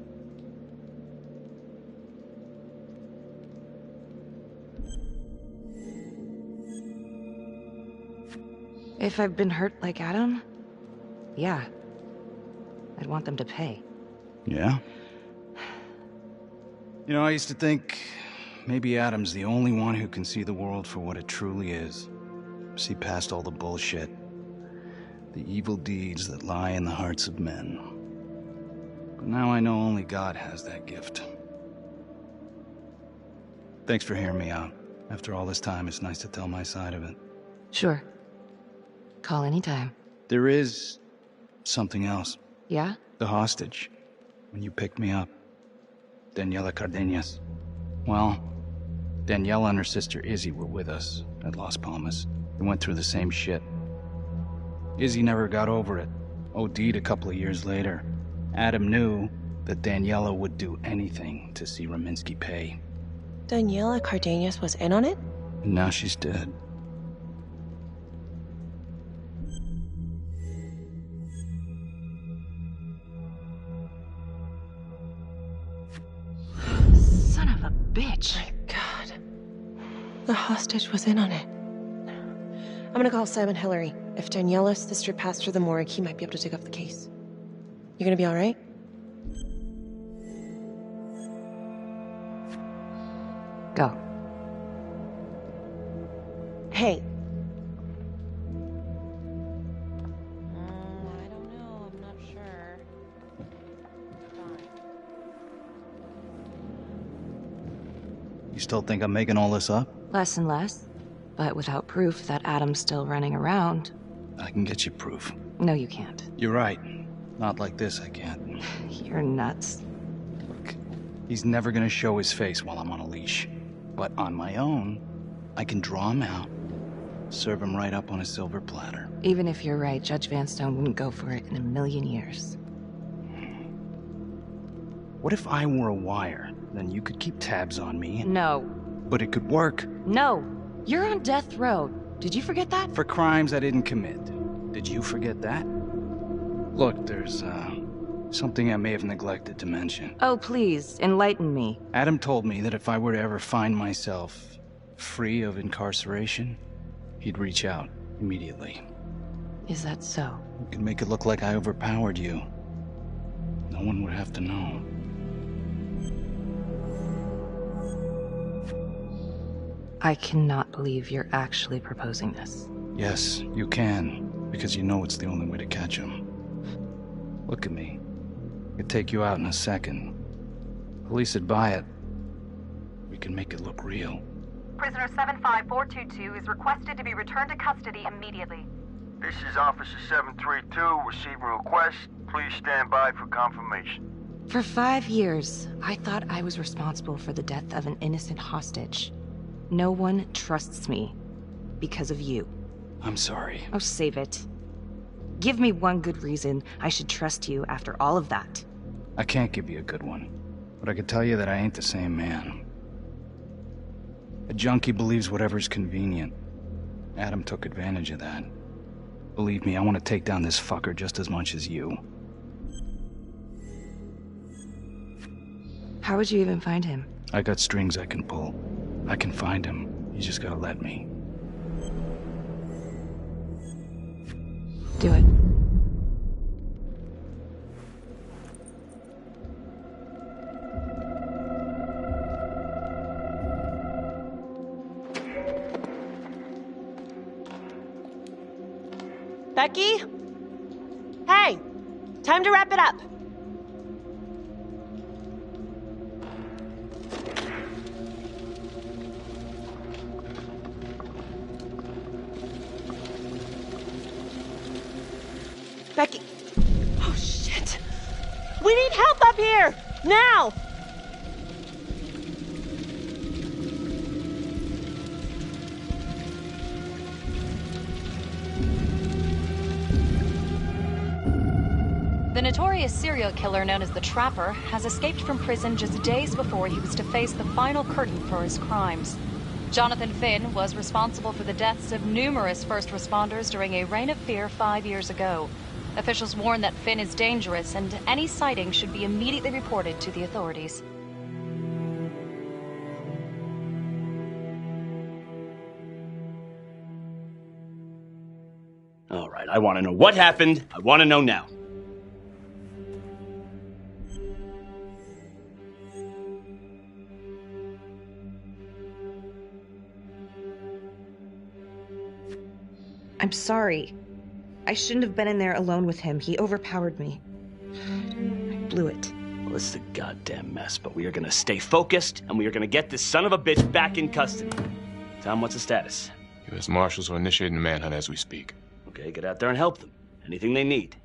If I've been hurt like Adam, yeah. I'd want them to pay. Yeah? You know, I used to think maybe Adam's the only one who can see the world for what it truly is. See past all the bullshit. The evil deeds that lie in the hearts of men. But now I know only God has that gift. Thanks for hearing me out. After all this time, it's nice to tell my side of it. Sure. Call anytime. There is something else. Yeah? The hostage. When you picked me up. Daniela Cardenas. Well, Daniela and her sister Izzy were with us at Las Palmas. We went through the same shit. Izzy never got over it. OD'd a couple of years later. Adam knew that Daniela would do anything to see Raminsky pay. Daniela Cardenas was in on it? And now she's dead. Son of a bitch. My God. The hostage was in on it. I'm gonna call Simon Hillary. If Daniela's sister passed through the morgue, he might be able to dig up the case. You gonna be alright? Go. Hey. You still think I'm making all this up? Less and less. But without proof that Adam's still running around. I can get you proof. No, you can't. You're right. Not like this, I can't. You're nuts. Look, he's never gonna show his face while I'm on a leash. But on my own, I can draw him out, serve him right up on a silver platter. Even if you're right, Judge Vanstone wouldn't go for it in a million years. What if I were a wire? Then you could keep tabs on me. No. But it could work. No. You're on death row. Did you forget that? For crimes I didn't commit. Did you forget that? Look, there's Something I may have neglected to mention. Oh, please, enlighten me. Adam told me that if I were to ever find myself free of incarceration, he'd reach out immediately. Is that so? You could make it look like I overpowered you. No one would have to know. I cannot believe you're actually proposing this. Yes, you can, because you know it's the only way to catch him. Look at me. I could take you out in a second. Police would buy it. We can make it look real. Prisoner 75422 is requested to be returned to custody immediately. This is Officer 732 receiving request. Please stand by for confirmation. For 5 years, I thought I was responsible for the death of an innocent hostage. No one trusts me because of you. I'm sorry. Oh, save it. Give me one good reason I should trust you after all of that. I can't give you a good one, but I can tell you that I ain't the same man. A junkie believes whatever's convenient. Adam took advantage of that. Believe me, I want to take down this fucker just as much as you. How would you even find him? I got strings I can pull. I can find him. You just gotta let me. Do it. Becky? Hey! Time to wrap it up. Becky. Oh, shit. We need help up here! Now! The notorious serial killer known as the Trapper has escaped from prison just days before he was to face the final curtain for his crimes. Jonathan Finn was responsible for the deaths of numerous first responders during a reign of fear 5 years ago. Officials warn that Finn is dangerous and any sighting should be immediately reported to the authorities. All right, I want to know what happened. I want to know now. I'm sorry. I shouldn't have been in there alone with him. He overpowered me. I blew it. Well, it's a goddamn mess, but we are gonna stay focused, and we are gonna get this son of a bitch back in custody. Tom, what's the status? U.S. Marshals are initiating a manhunt as we speak. Okay, get out there and help them. Anything they need.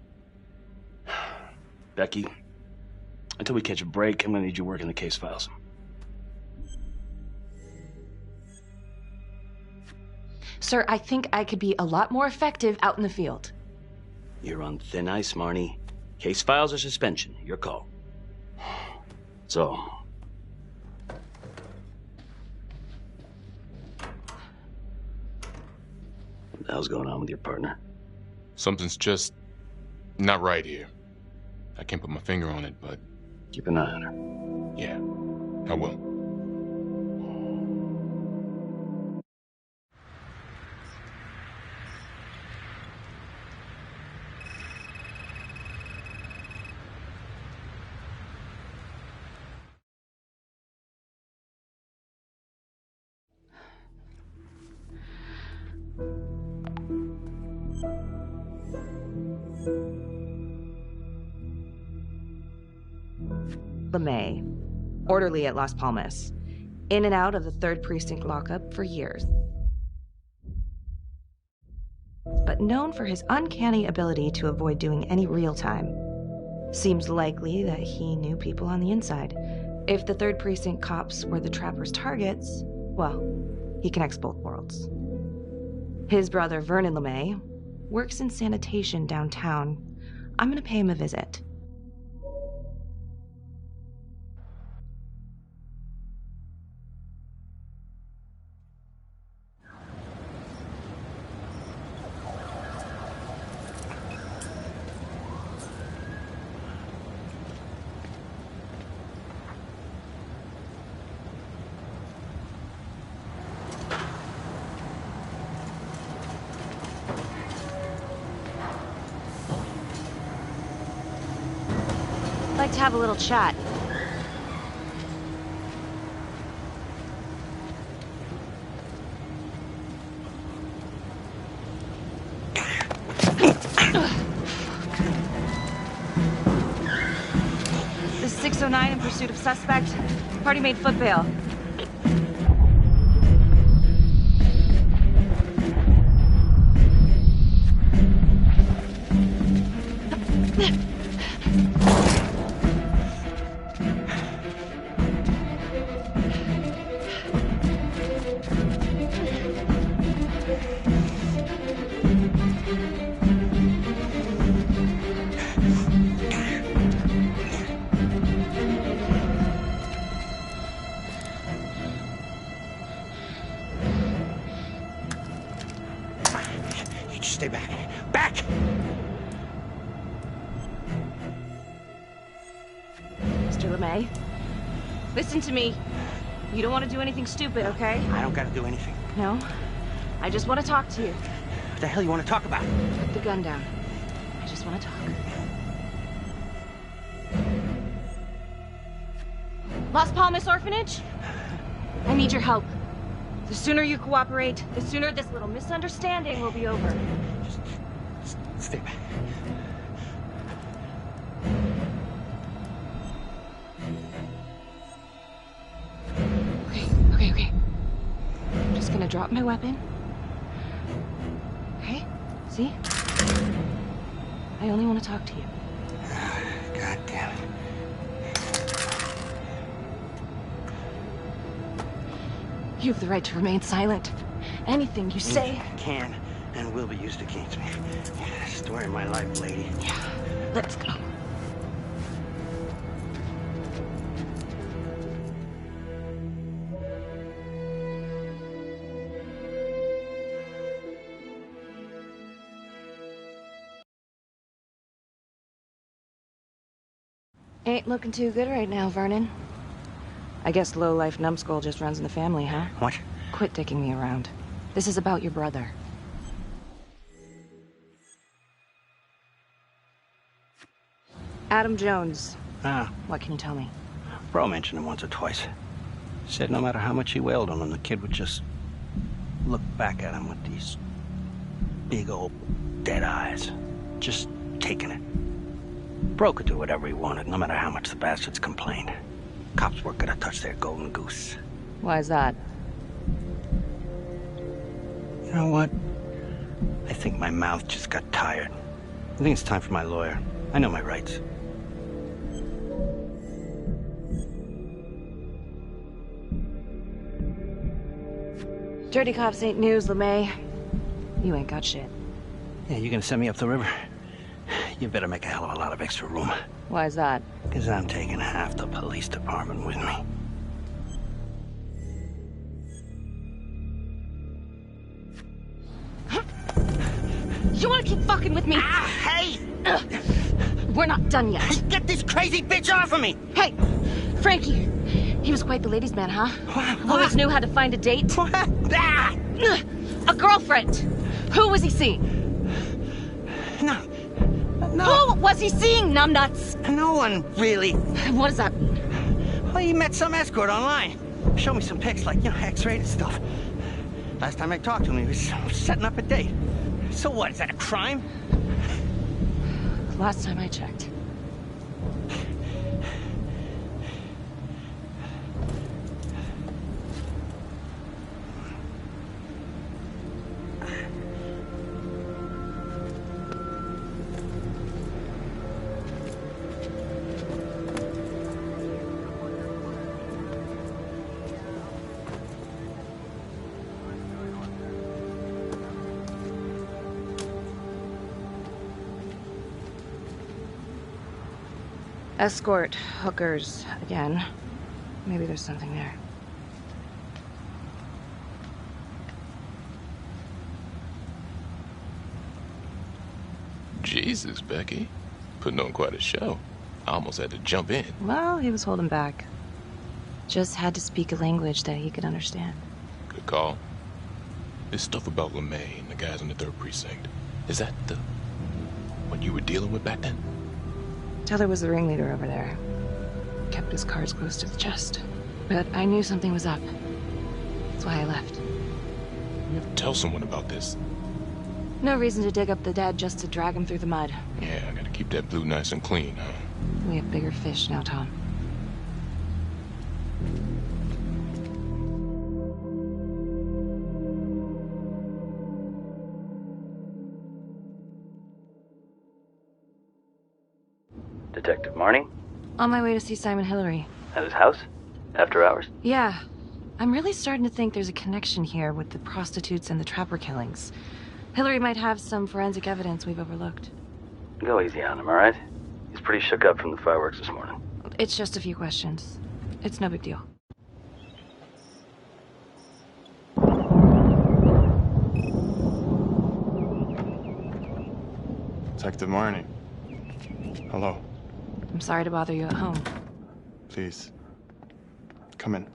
Becky, until we catch a break, I'm gonna need you working the case files. Sir, I think I could be a lot more effective out in the field. You're on thin ice, Marnie. Case files or suspension, your call. So... what the hell's going on with your partner? Something's just not right here. I can't put my finger on it, but... keep an eye on her. Yeah, I will. LeMay, orderly at Las Palmas, in and out of the 3rd Precinct lockup for years. But known for his uncanny ability to avoid doing any real time. Seems likely that he knew people on the inside. If the 3rd Precinct cops were the Trapper's targets, well, he connects both worlds. His brother, Vernon LeMay, works in sanitation downtown. I'm gonna pay him a visit. I'd like to have a little chat. This is 609 in pursuit of suspect. Party made foot bail. Stay back. Back! Mr. LeMay, listen to me. You don't want to do anything stupid, okay? I don't gotta do anything. No? I just want to talk to you. What the hell you want to talk about? Put the gun down. I just want to talk. Las Palmas Orphanage? I need your help. The sooner you cooperate, the sooner this little misunderstanding will be over. Just stay back. Okay. I'm just gonna drop my weapon. Okay? See? I only want to talk to you. God damn it. You have the right to remain silent. Anything you say... Can and will be used against me. Story of my life, lady. Yeah, let's go. Ain't looking too good right now, Vernon. I guess low-life numbskull just runs in the family, huh? What? Quit dicking me around. This is about your brother. Adam Jones. Ah. What can you tell me? Bro mentioned him once or twice. Said no matter how much he wailed on him, the kid would just look back at him with these big old dead eyes. Just taking it. Bro could do whatever he wanted, no matter how much the bastards complained. Cops weren't gonna touch their golden goose. Why is that? You know what? I think my mouth just got tired. I think it's time for my lawyer. I know my rights. Dirty cops ain't news, LeMay. You ain't got shit. Yeah, you gonna send me up the river? You better make a hell of a lot of extra room. Why is that? Because I'm taking half the police department with me. You wanna keep fucking with me? Ah, hey! We're not done yet. Get this crazy bitch off of me! Hey, Frankie. He was quite the ladies' man, huh? What? Always knew how to find a date. What? Ah! A girlfriend. Who was he seeing? No. Who was he seeing, numbnuts? No one, really. What does that mean? Well, he met some escort online. Showed me some pics, like, X-rated stuff. Last time I talked to him, he was setting up a date. So what, is that a crime? Last time I checked. Escort, hookers, again. Maybe there's something there. Jesus, Becky. Putting on quite a show. I almost had to jump in. Well, he was holding back. Just had to speak a language that he could understand. Good call. This stuff about LeMay and the guys in the 3rd Precinct, is that what you were dealing with back then? Teller was the ringleader over there. Kept his cards close to the chest. But I knew something was up. That's why I left. You have to tell someone about this. No reason to dig up the dead just to drag him through the mud. Yeah, I gotta keep that blue nice and clean, huh? We have bigger fish now, Tom. Detective Marnie? On my way to see Simon Hillary. At his house? After hours? Yeah. I'm really starting to think there's a connection here with the prostitutes and the trapper killings. Hillary might have some forensic evidence we've overlooked. Go easy on him, all right? He's pretty shook up from the fireworks this morning. It's just a few questions. It's no big deal. Detective Marnie. Hello. I'm sorry to bother you at home. Please. Come in.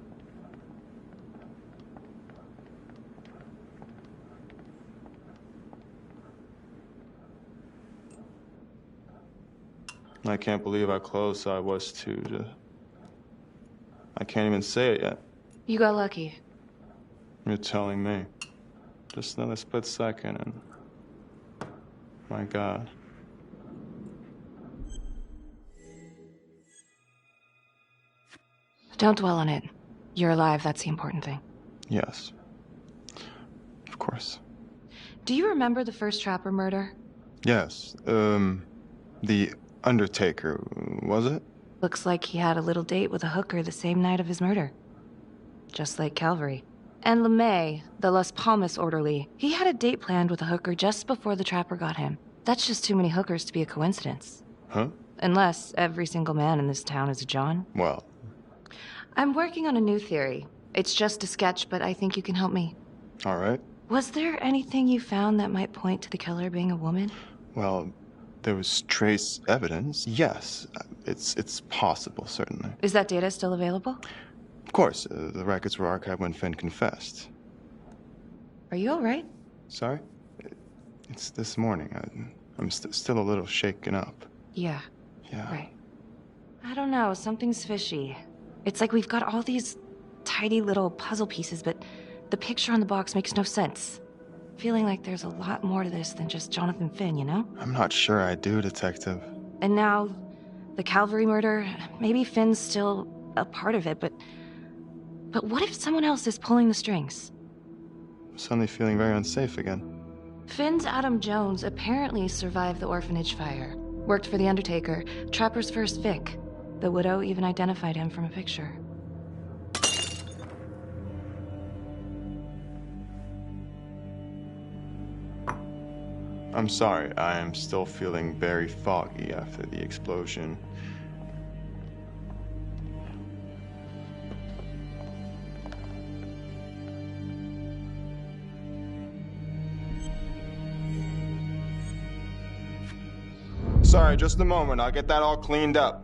I can't believe how close I was to I can't even say it yet. You got lucky. You're telling me. Just another split second and... My God. Don't dwell on it. You're alive, that's the important thing. Yes. Of course. Do you remember the first Trapper murder? Yes. The Undertaker, was it? Looks like he had a little date with a hooker the same night of his murder. Just like Calvary. And LeMay, the Las Palmas orderly, he had a date planned with a hooker just before the Trapper got him. That's just too many hookers to be a coincidence. Huh? Unless every single man in this town is a John. Well. I'm working on a new theory. It's just a sketch, but I think you can help me. All right. Was there anything you found that might point to the killer being a woman? Well, there was trace evidence. Yes, it's possible, certainly. Is that data still available? Of course, the records were archived when Finn confessed. Are you all right? Sorry? It's this morning. I'm still a little shaken up. Yeah. Yeah. Right. I don't know, something's fishy. It's like we've got all these tidy little puzzle pieces, but the picture on the box makes no sense. Feeling like there's a lot more to this than just Jonathan Finn, you know? I'm not sure I do, Detective. And now, the Calvary murder, maybe Finn's still a part of it, but what if someone else is pulling the strings? I'm suddenly feeling very unsafe again. Finn's Adam Jones apparently survived the orphanage fire. Worked for the Undertaker, Trapper's first Vic. The widow even identified him from a picture. I'm sorry, I am still feeling very foggy after the explosion. Sorry, just a moment. I'll get that all cleaned up.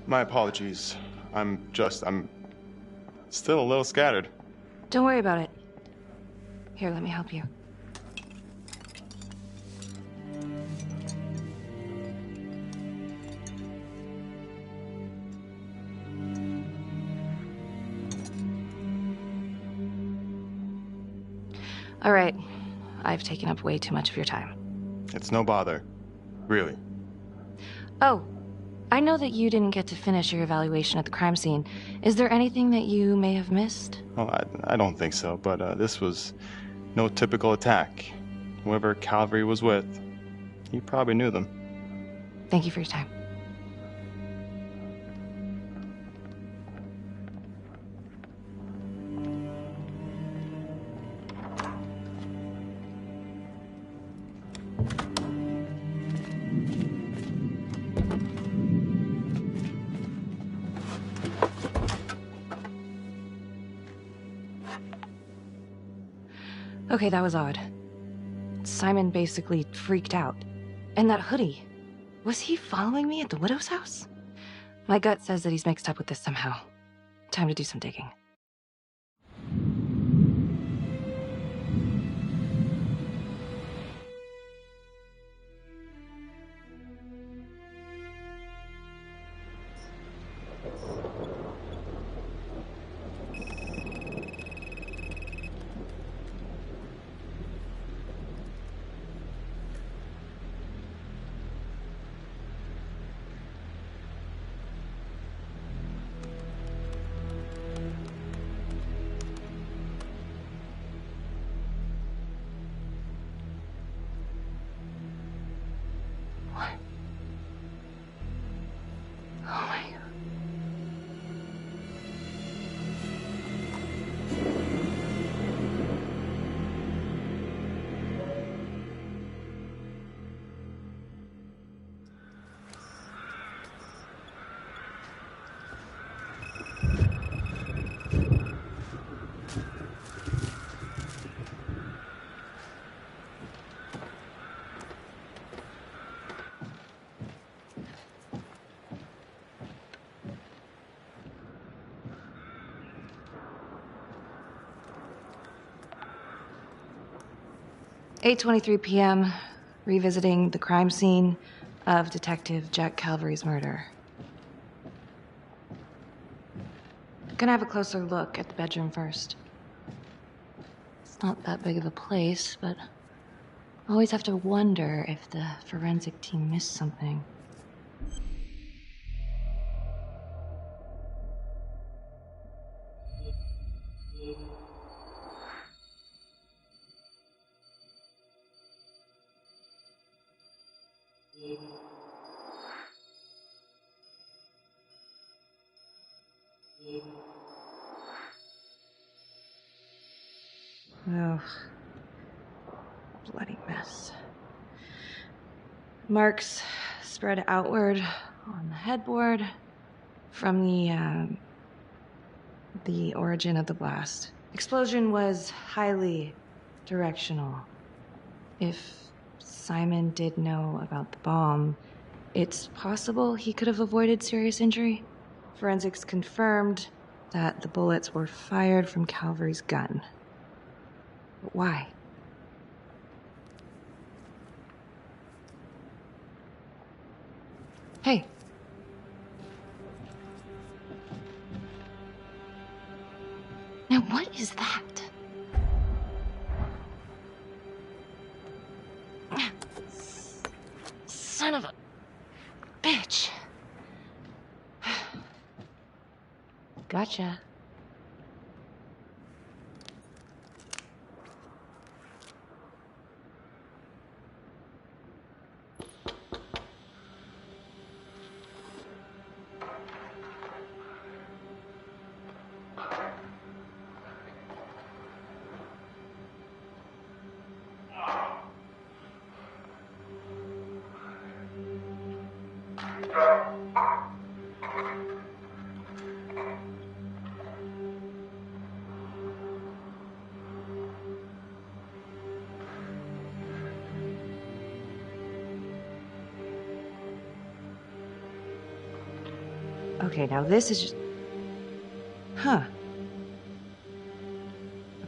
My apologies. I'm still a little scattered. Don't worry about it. Here, let me help you. All right. I've taken up way too much of your time. It's no bother. Really. Oh, I know that you didn't get to finish your evaluation at the crime scene. Is there anything that you may have missed? Well, I don't think so, but this was no typical attack. Whoever Calvary was with, he probably knew them. Thank you for your time. Okay, that was odd. Simon basically freaked out. And that hoodie. Was he following me at the widow's house? My gut says that he's mixed up with this somehow. Time to do some digging. Oh my God. 8:23 p.m., revisiting the crime scene of Detective Jack Calvary's murder. Gonna have a closer look at the bedroom first. It's not that big of a place, but always have to wonder if the forensic team missed something. Ugh. Bloody mess. Marks spread outward on the headboard from the origin of the blast. Explosion was highly directional. If Simon did know about the bomb, it's possible he could have avoided serious injury. Forensics confirmed that the bullets were fired from Calvary's gun. But why? Hey. Now what is that? Son of a bitch. Gotcha. Okay, now this is just... Huh.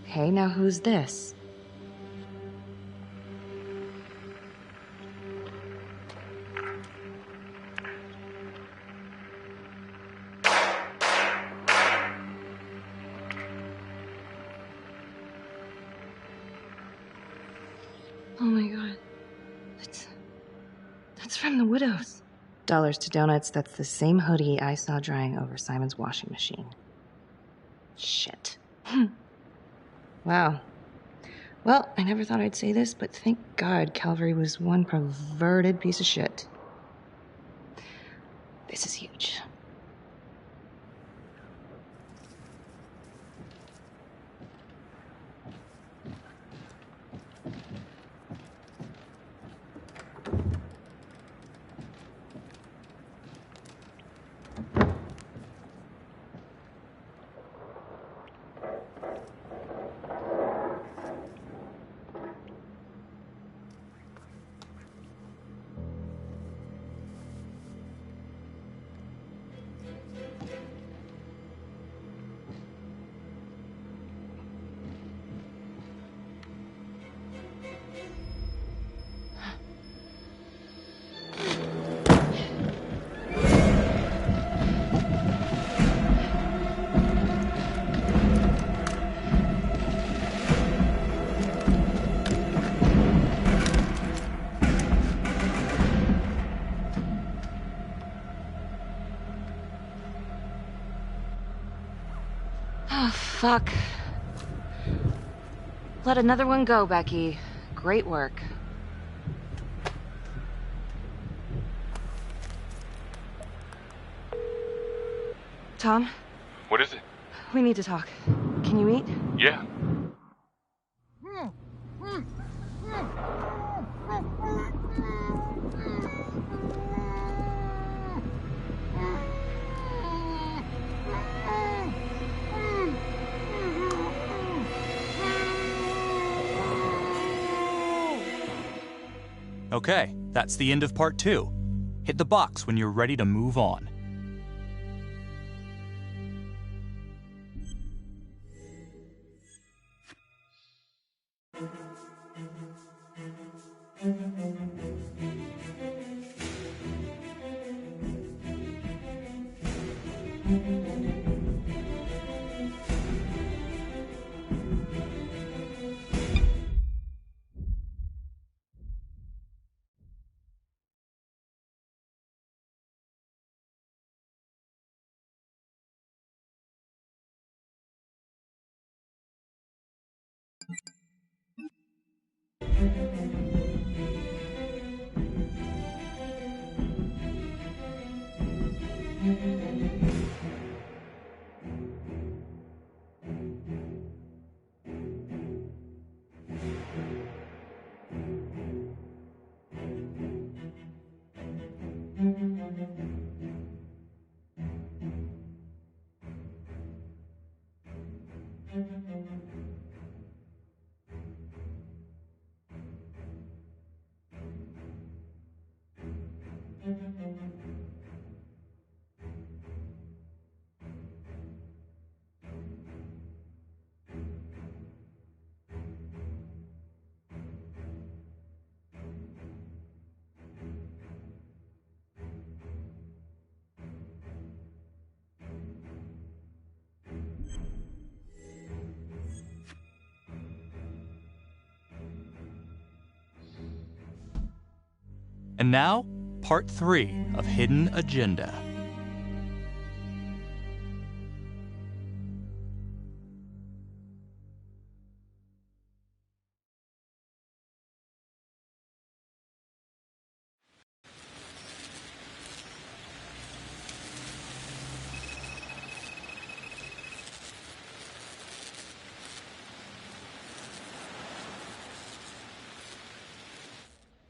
Okay, now who's this? Oh my God. That's from the Widows. Dollars to donuts, that's the same hoodie I saw drying over Simon's washing machine. Shit. Wow. Well, I never thought I'd say this, but thank God Calvary was one perverted piece of shit. This is huge. Oh, fuck. Let another one go, Becky. Great work. Tom? What is it? We need to talk. Can you meet? Yeah. Okay, that's the end of part 2. Hit the box when you're ready to move on. And now, part 3 of Hidden Agenda.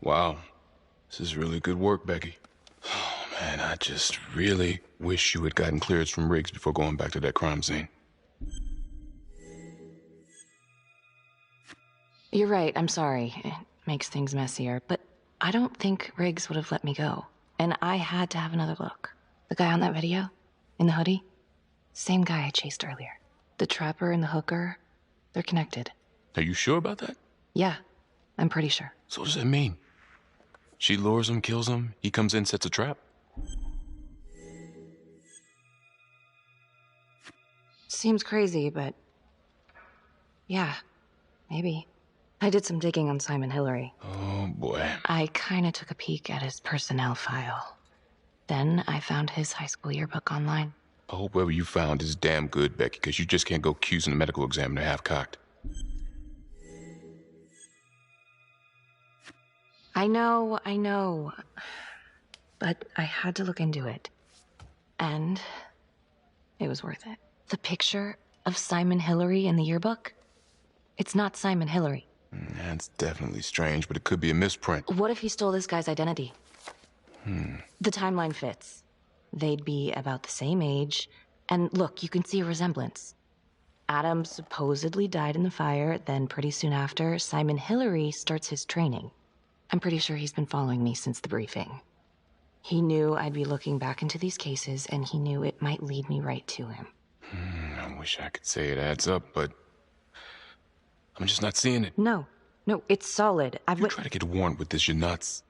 Wow. This is really good work, Becky. Oh, man, I just really wish you had gotten clearance from Riggs before going back to that crime scene. You're right, I'm sorry. It makes things messier, but I don't think Riggs would have let me go. And I had to have another look. The guy on that video? In the hoodie? Same guy I chased earlier. The trapper and the hooker, they're connected. Are you sure about that? Yeah, I'm pretty sure. So what does that mean? She lures him, kills him, he comes in, sets a trap? Seems crazy, but... yeah, maybe. I did some digging on Simon Hillary. Oh, boy. I kinda took a peek at his personnel file. Then I found his high school yearbook online. I hope whatever you found is damn good, Becky, because you just can't go accusing the medical examiner half-cocked. I know. But I had to look into it. And it was worth it. The picture of Simon Hillary in the yearbook? It's not Simon Hillary. That's definitely strange, but it could be a misprint. What if he stole this guy's identity? The timeline fits. They'd be about the same age. And look, you can see a resemblance. Adam supposedly died in the fire, then pretty soon after, Simon Hillary starts his training. I'm pretty sure he's been following me since the briefing. He knew I'd be looking back into these cases, and he knew it might lead me right to him. I wish I could say it adds up, but I'm just not seeing it. No, it's solid. You try to get warned with this, you're nuts.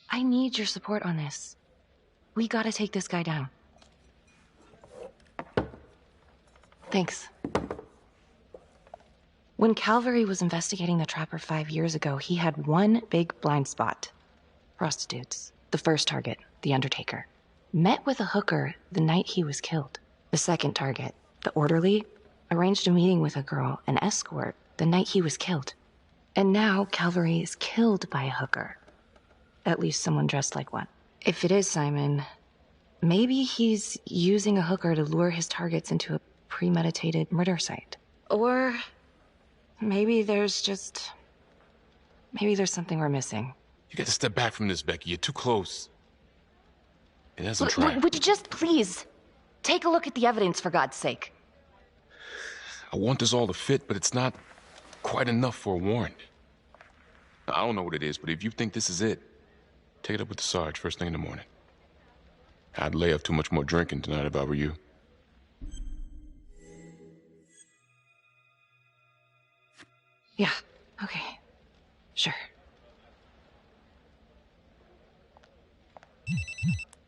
I need your support on this. We gotta take this guy down. Thanks. When Calvary was investigating the Trapper 5 years ago, he had one big blind spot. Prostitutes. The first target, the Undertaker. met with a hooker the night he was killed. The second target, the orderly, arranged a meeting with a girl, an escort, the night he was killed. And now Calvary is killed by a hooker. At least someone dressed like one. If it is Simon, maybe he's using a hooker to lure his targets into a premeditated murder site. Or maybe there's something we're missing. You gotta step back from this, Becky. You're too close. It hasn't tried. Would you just please take a look at the evidence, for God's sake? I want this all to fit, but it's not quite enough for a warrant. I don't know what it is, but if you think this is it, take it up with the Sarge first thing in the morning. I'd lay off too much more drinking tonight if I were you. Yeah, okay. Sure.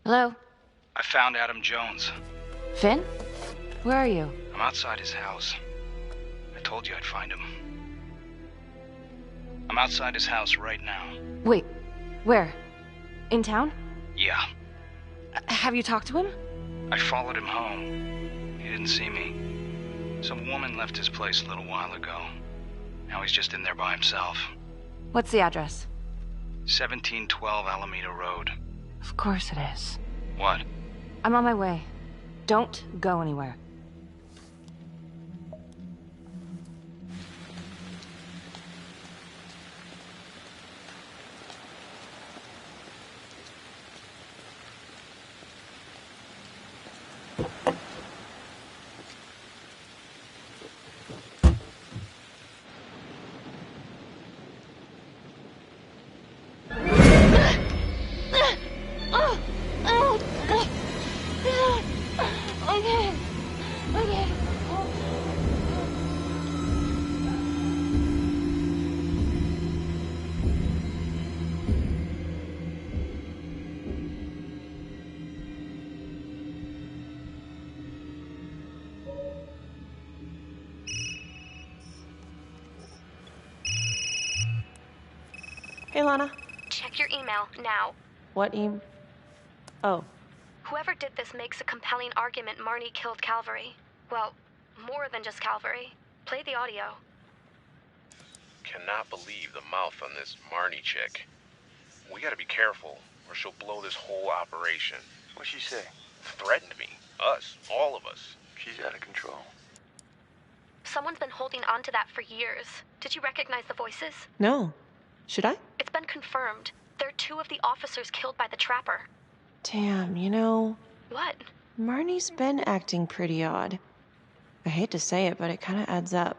Hello? I found Adam Jones. Finn? Where are you? I'm outside his house. I told you I'd find him. I'm outside his house right now. Wait, where? In town? Yeah. Have you talked to him? I followed him home. He didn't see me. Some woman left his place a little while ago. Now he's just in there by himself. What's the address? 1712 Alameda Road. Of course it is. What? I'm on my way. Don't go anywhere. Hey, Lana. Check your email now. What Oh. Whoever did this makes a compelling argument Marnie killed Calvary. Well, more than just Calvary. Play the audio. Cannot believe the mouth on this Marnie chick. We gotta be careful, or she'll blow this whole operation. What'd she say? Threatened me. Us. All of us. She's out of control. Someone's been holding on to that for years. Did you recognize the voices? No. Should I? It's been confirmed. They're two of the officers killed by the trapper. Damn, you know... What? Marnie's been acting pretty odd. I hate to say it, but it kind of adds up.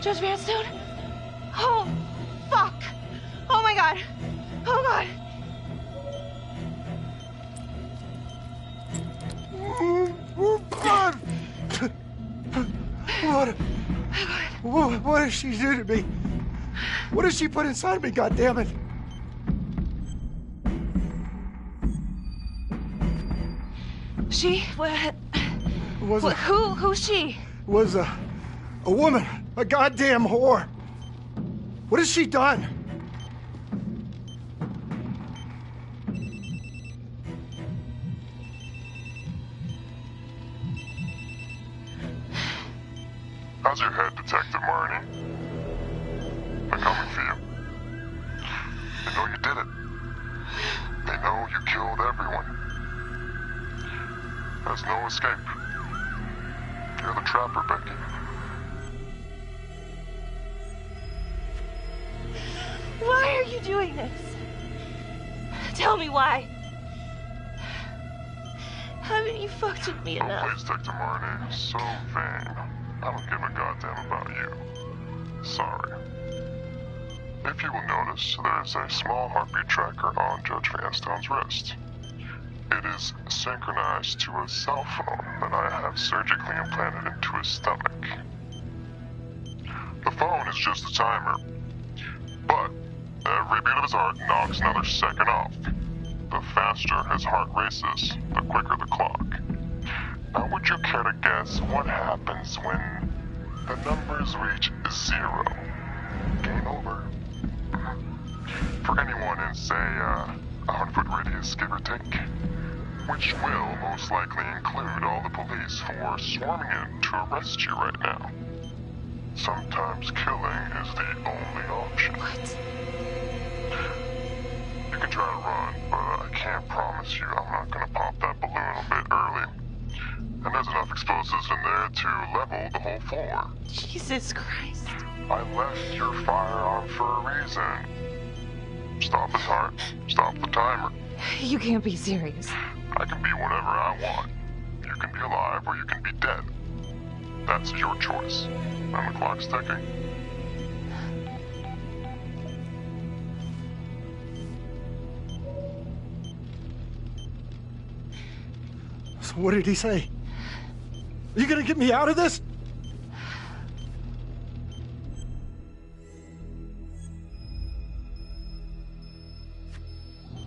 Judge Vanstone? Oh, fuck! Oh my god! Oh god! What did she do to me? What did she put inside me, goddammit? She? What? Was Who's she? Was a woman, a goddamn whore. What has she done? How's your head, Detective Marnie? They're coming for you. They know you did it. They know you killed everyone. There's no escape. You're the trapper, Becky. Why are you doing this? Tell me why. Haven't you fucked with me enough? Please, Detective Marnie. So vain. I don't give a goddamn about you. Sorry. If you will notice, there is a small heartbeat tracker on Judge Vanstone's wrist. It is synchronized to a cell phone that I have surgically implanted into his stomach. The phone is just a timer, but every beat of his heart knocks another second off. The faster his heart races, the quicker the clock. Now, would you care to guess what happens when the numbers reach 0? Game over. For anyone in, say, a 100-foot radius, give or take, which will most likely include all the police for swarming in to arrest you right now. Sometimes killing is the only option. What? You can try to run, but I can't promise you I'm not gonna pop that balloon a bit early. And there's enough explosives in there to level the whole floor. Jesus Christ. I left your firearm for a reason. Stop his heart, stop the timer. You can't be serious. I can be whatever I want. You can be alive or you can be dead. That's your choice. And the clock's ticking. So what did he say? Are you gonna get me out of this?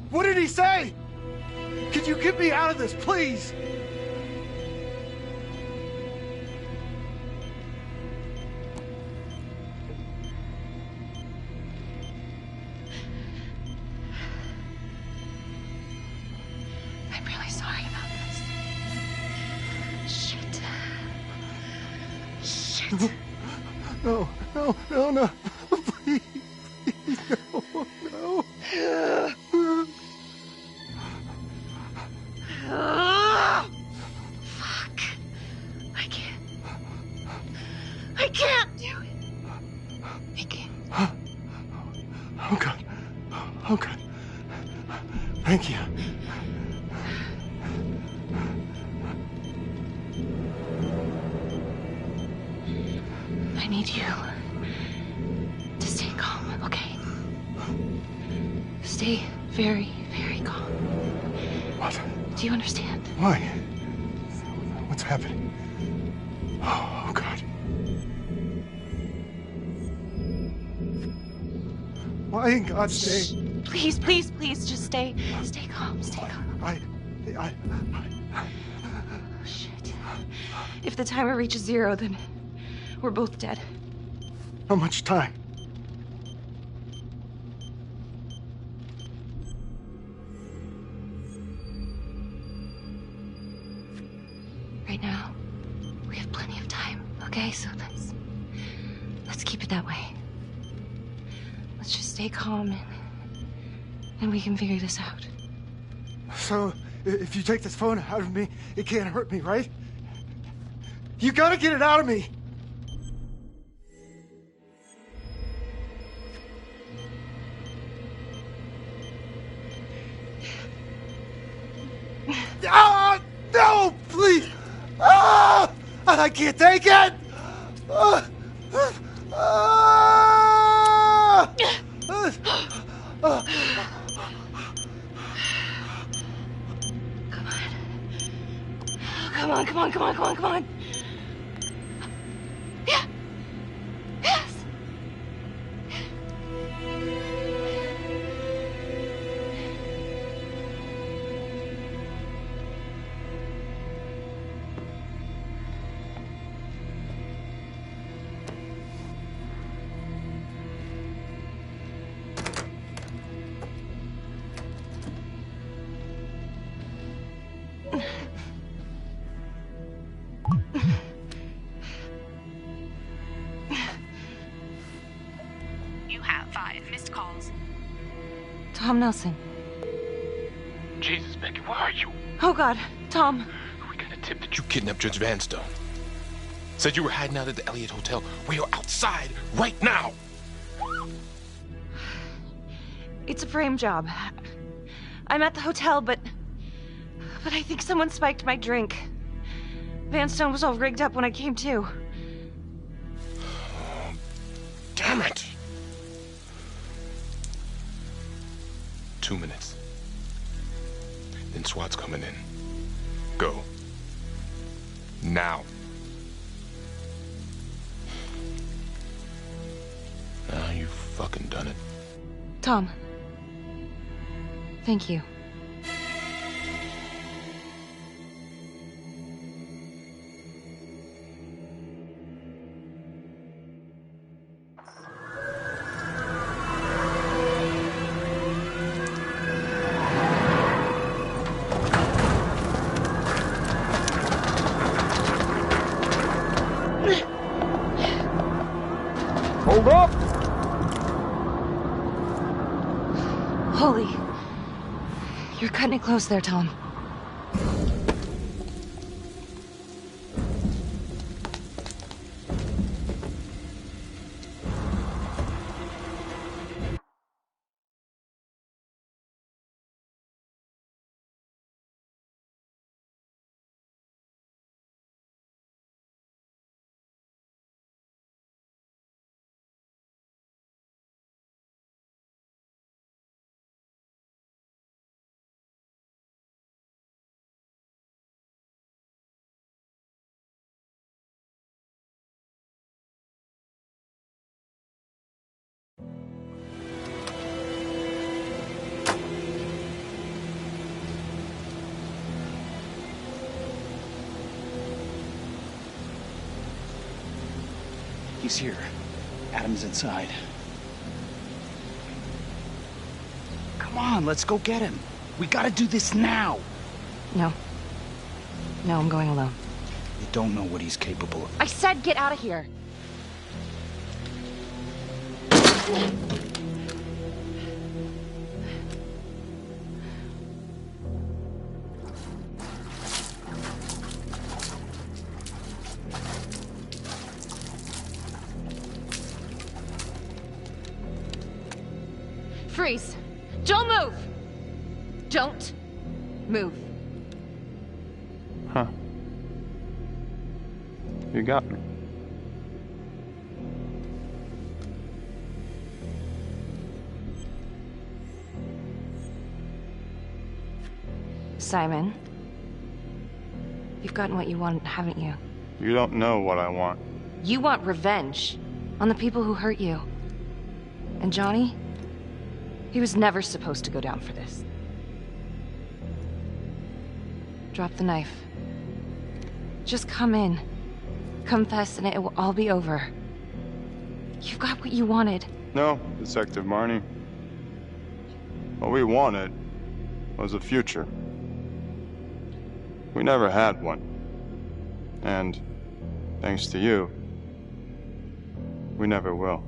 What did he say? Could you get me out of this, please? I'm really sorry about this. Shit. Shit. No, no, no, no. Please, please, no, no. Fuck. I can't. I can't do it. I can't. Oh, God. Oh, God. Thank you. I need you to stay calm, okay? Stay very, very calm. What? Do you understand? Why? What's happening? Oh, God. Why in God's name? Please, please, please, just stay calm, stay calm. I Shit. If the timer reaches 0, then we're both dead. How much time? Right now, we have plenty of time, okay? So let's keep it that way. Let's just stay calm and we can figure this out. So, if you take this phone out of me, it can't hurt me, right? You gotta get it out of me! Ah, no, please! Ah, I can't take it! Ah, ah, ah. Come on, come on, come on, come on, come on. Yeah. Yes. Tom Nelson. Jesus, Becky, where are you? Oh, God. Tom. We got a tip that you kidnapped Judge Vanstone. Said you were hiding out at the Elliott Hotel. We are outside right now. It's a frame job. I'm at the hotel, but I think someone spiked my drink. Vanstone was all rigged up when I came to. Damn it! 2 minutes. Then SWAT's coming in. Go. Now. Now you fucking done it. Tom. Thank you. Hold up! Holy. You're cutting it close there, Tom. He's here. Adam's inside. Come on, let's go get him. We gotta do this now. No. No, I'm going alone. You don't know what he's capable of. I said get out of here. Freeze! Don't move! Don't move. Huh. You got me. Simon, you've gotten what you want, haven't you? You don't know what I want. You want revenge on the people who hurt you. And Johnny? He was never supposed to go down for this. Drop the knife. Just come in. Confess and it will all be over. You've got what you wanted. No, Detective Marnie. What we wanted was a future. We never had one. And, thanks to you, we never will.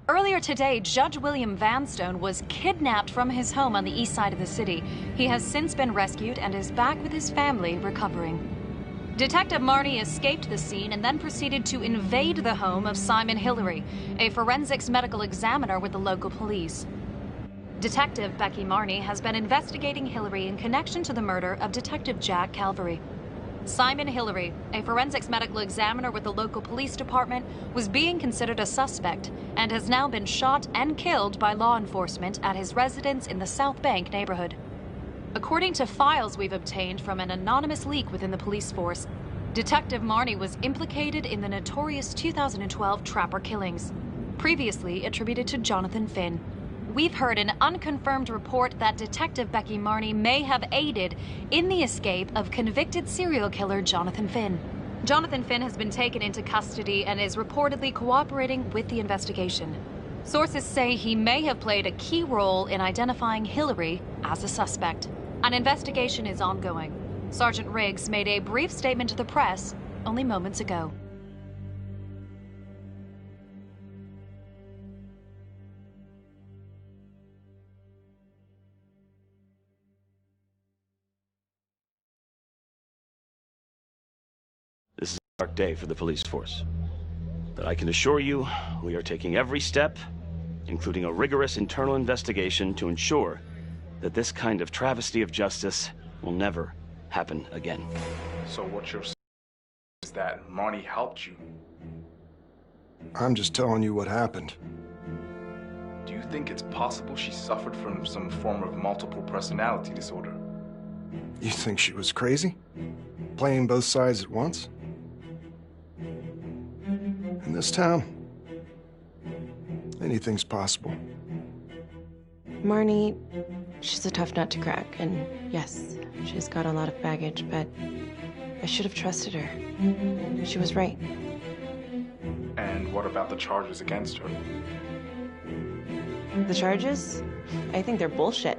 Earlier today, Judge William Vanstone was kidnapped from his home on the east side of the city. He has since been rescued and is back with his family, recovering. Detective Marnie escaped the scene and then proceeded to invade the home of Simon Hillary, a forensics medical examiner with the local police. Detective Becky Marnie has been investigating Hillary in connection to the murder of Detective Jack Calvary. Simon Hillary, a forensics medical examiner with the local police department, was being considered a suspect and has now been shot and killed by law enforcement at his residence in the South Bank neighborhood. According to files we've obtained from an anonymous leak within the police force, Detective Marnie was implicated in the notorious 2012 Trapper killings, previously attributed to Jonathan Finn. We've heard an unconfirmed report that Detective Becky Marnie may have aided in the escape of convicted serial killer Jonathan Finn. Jonathan Finn has been taken into custody and is reportedly cooperating with the investigation. Sources say he may have played a key role in identifying Hillary as a suspect. An investigation is ongoing. Sergeant Riggs made a brief statement to the press only moments ago. This is a dark day for the police force. But I can assure you, we are taking every step, including a rigorous internal investigation, to ensure that this kind of travesty of justice will never happen again. So what you're saying is that Marnie helped you? I'm just telling you what happened. Do you think it's possible she suffered from some form of multiple personality disorder? You think she was crazy? Playing both sides at once? In this town, anything's possible. Marnie, she's a tough nut to crack, and yes, she's got a lot of baggage, but I should have trusted her. She was right. And what about the charges against her? The charges? I think they're bullshit.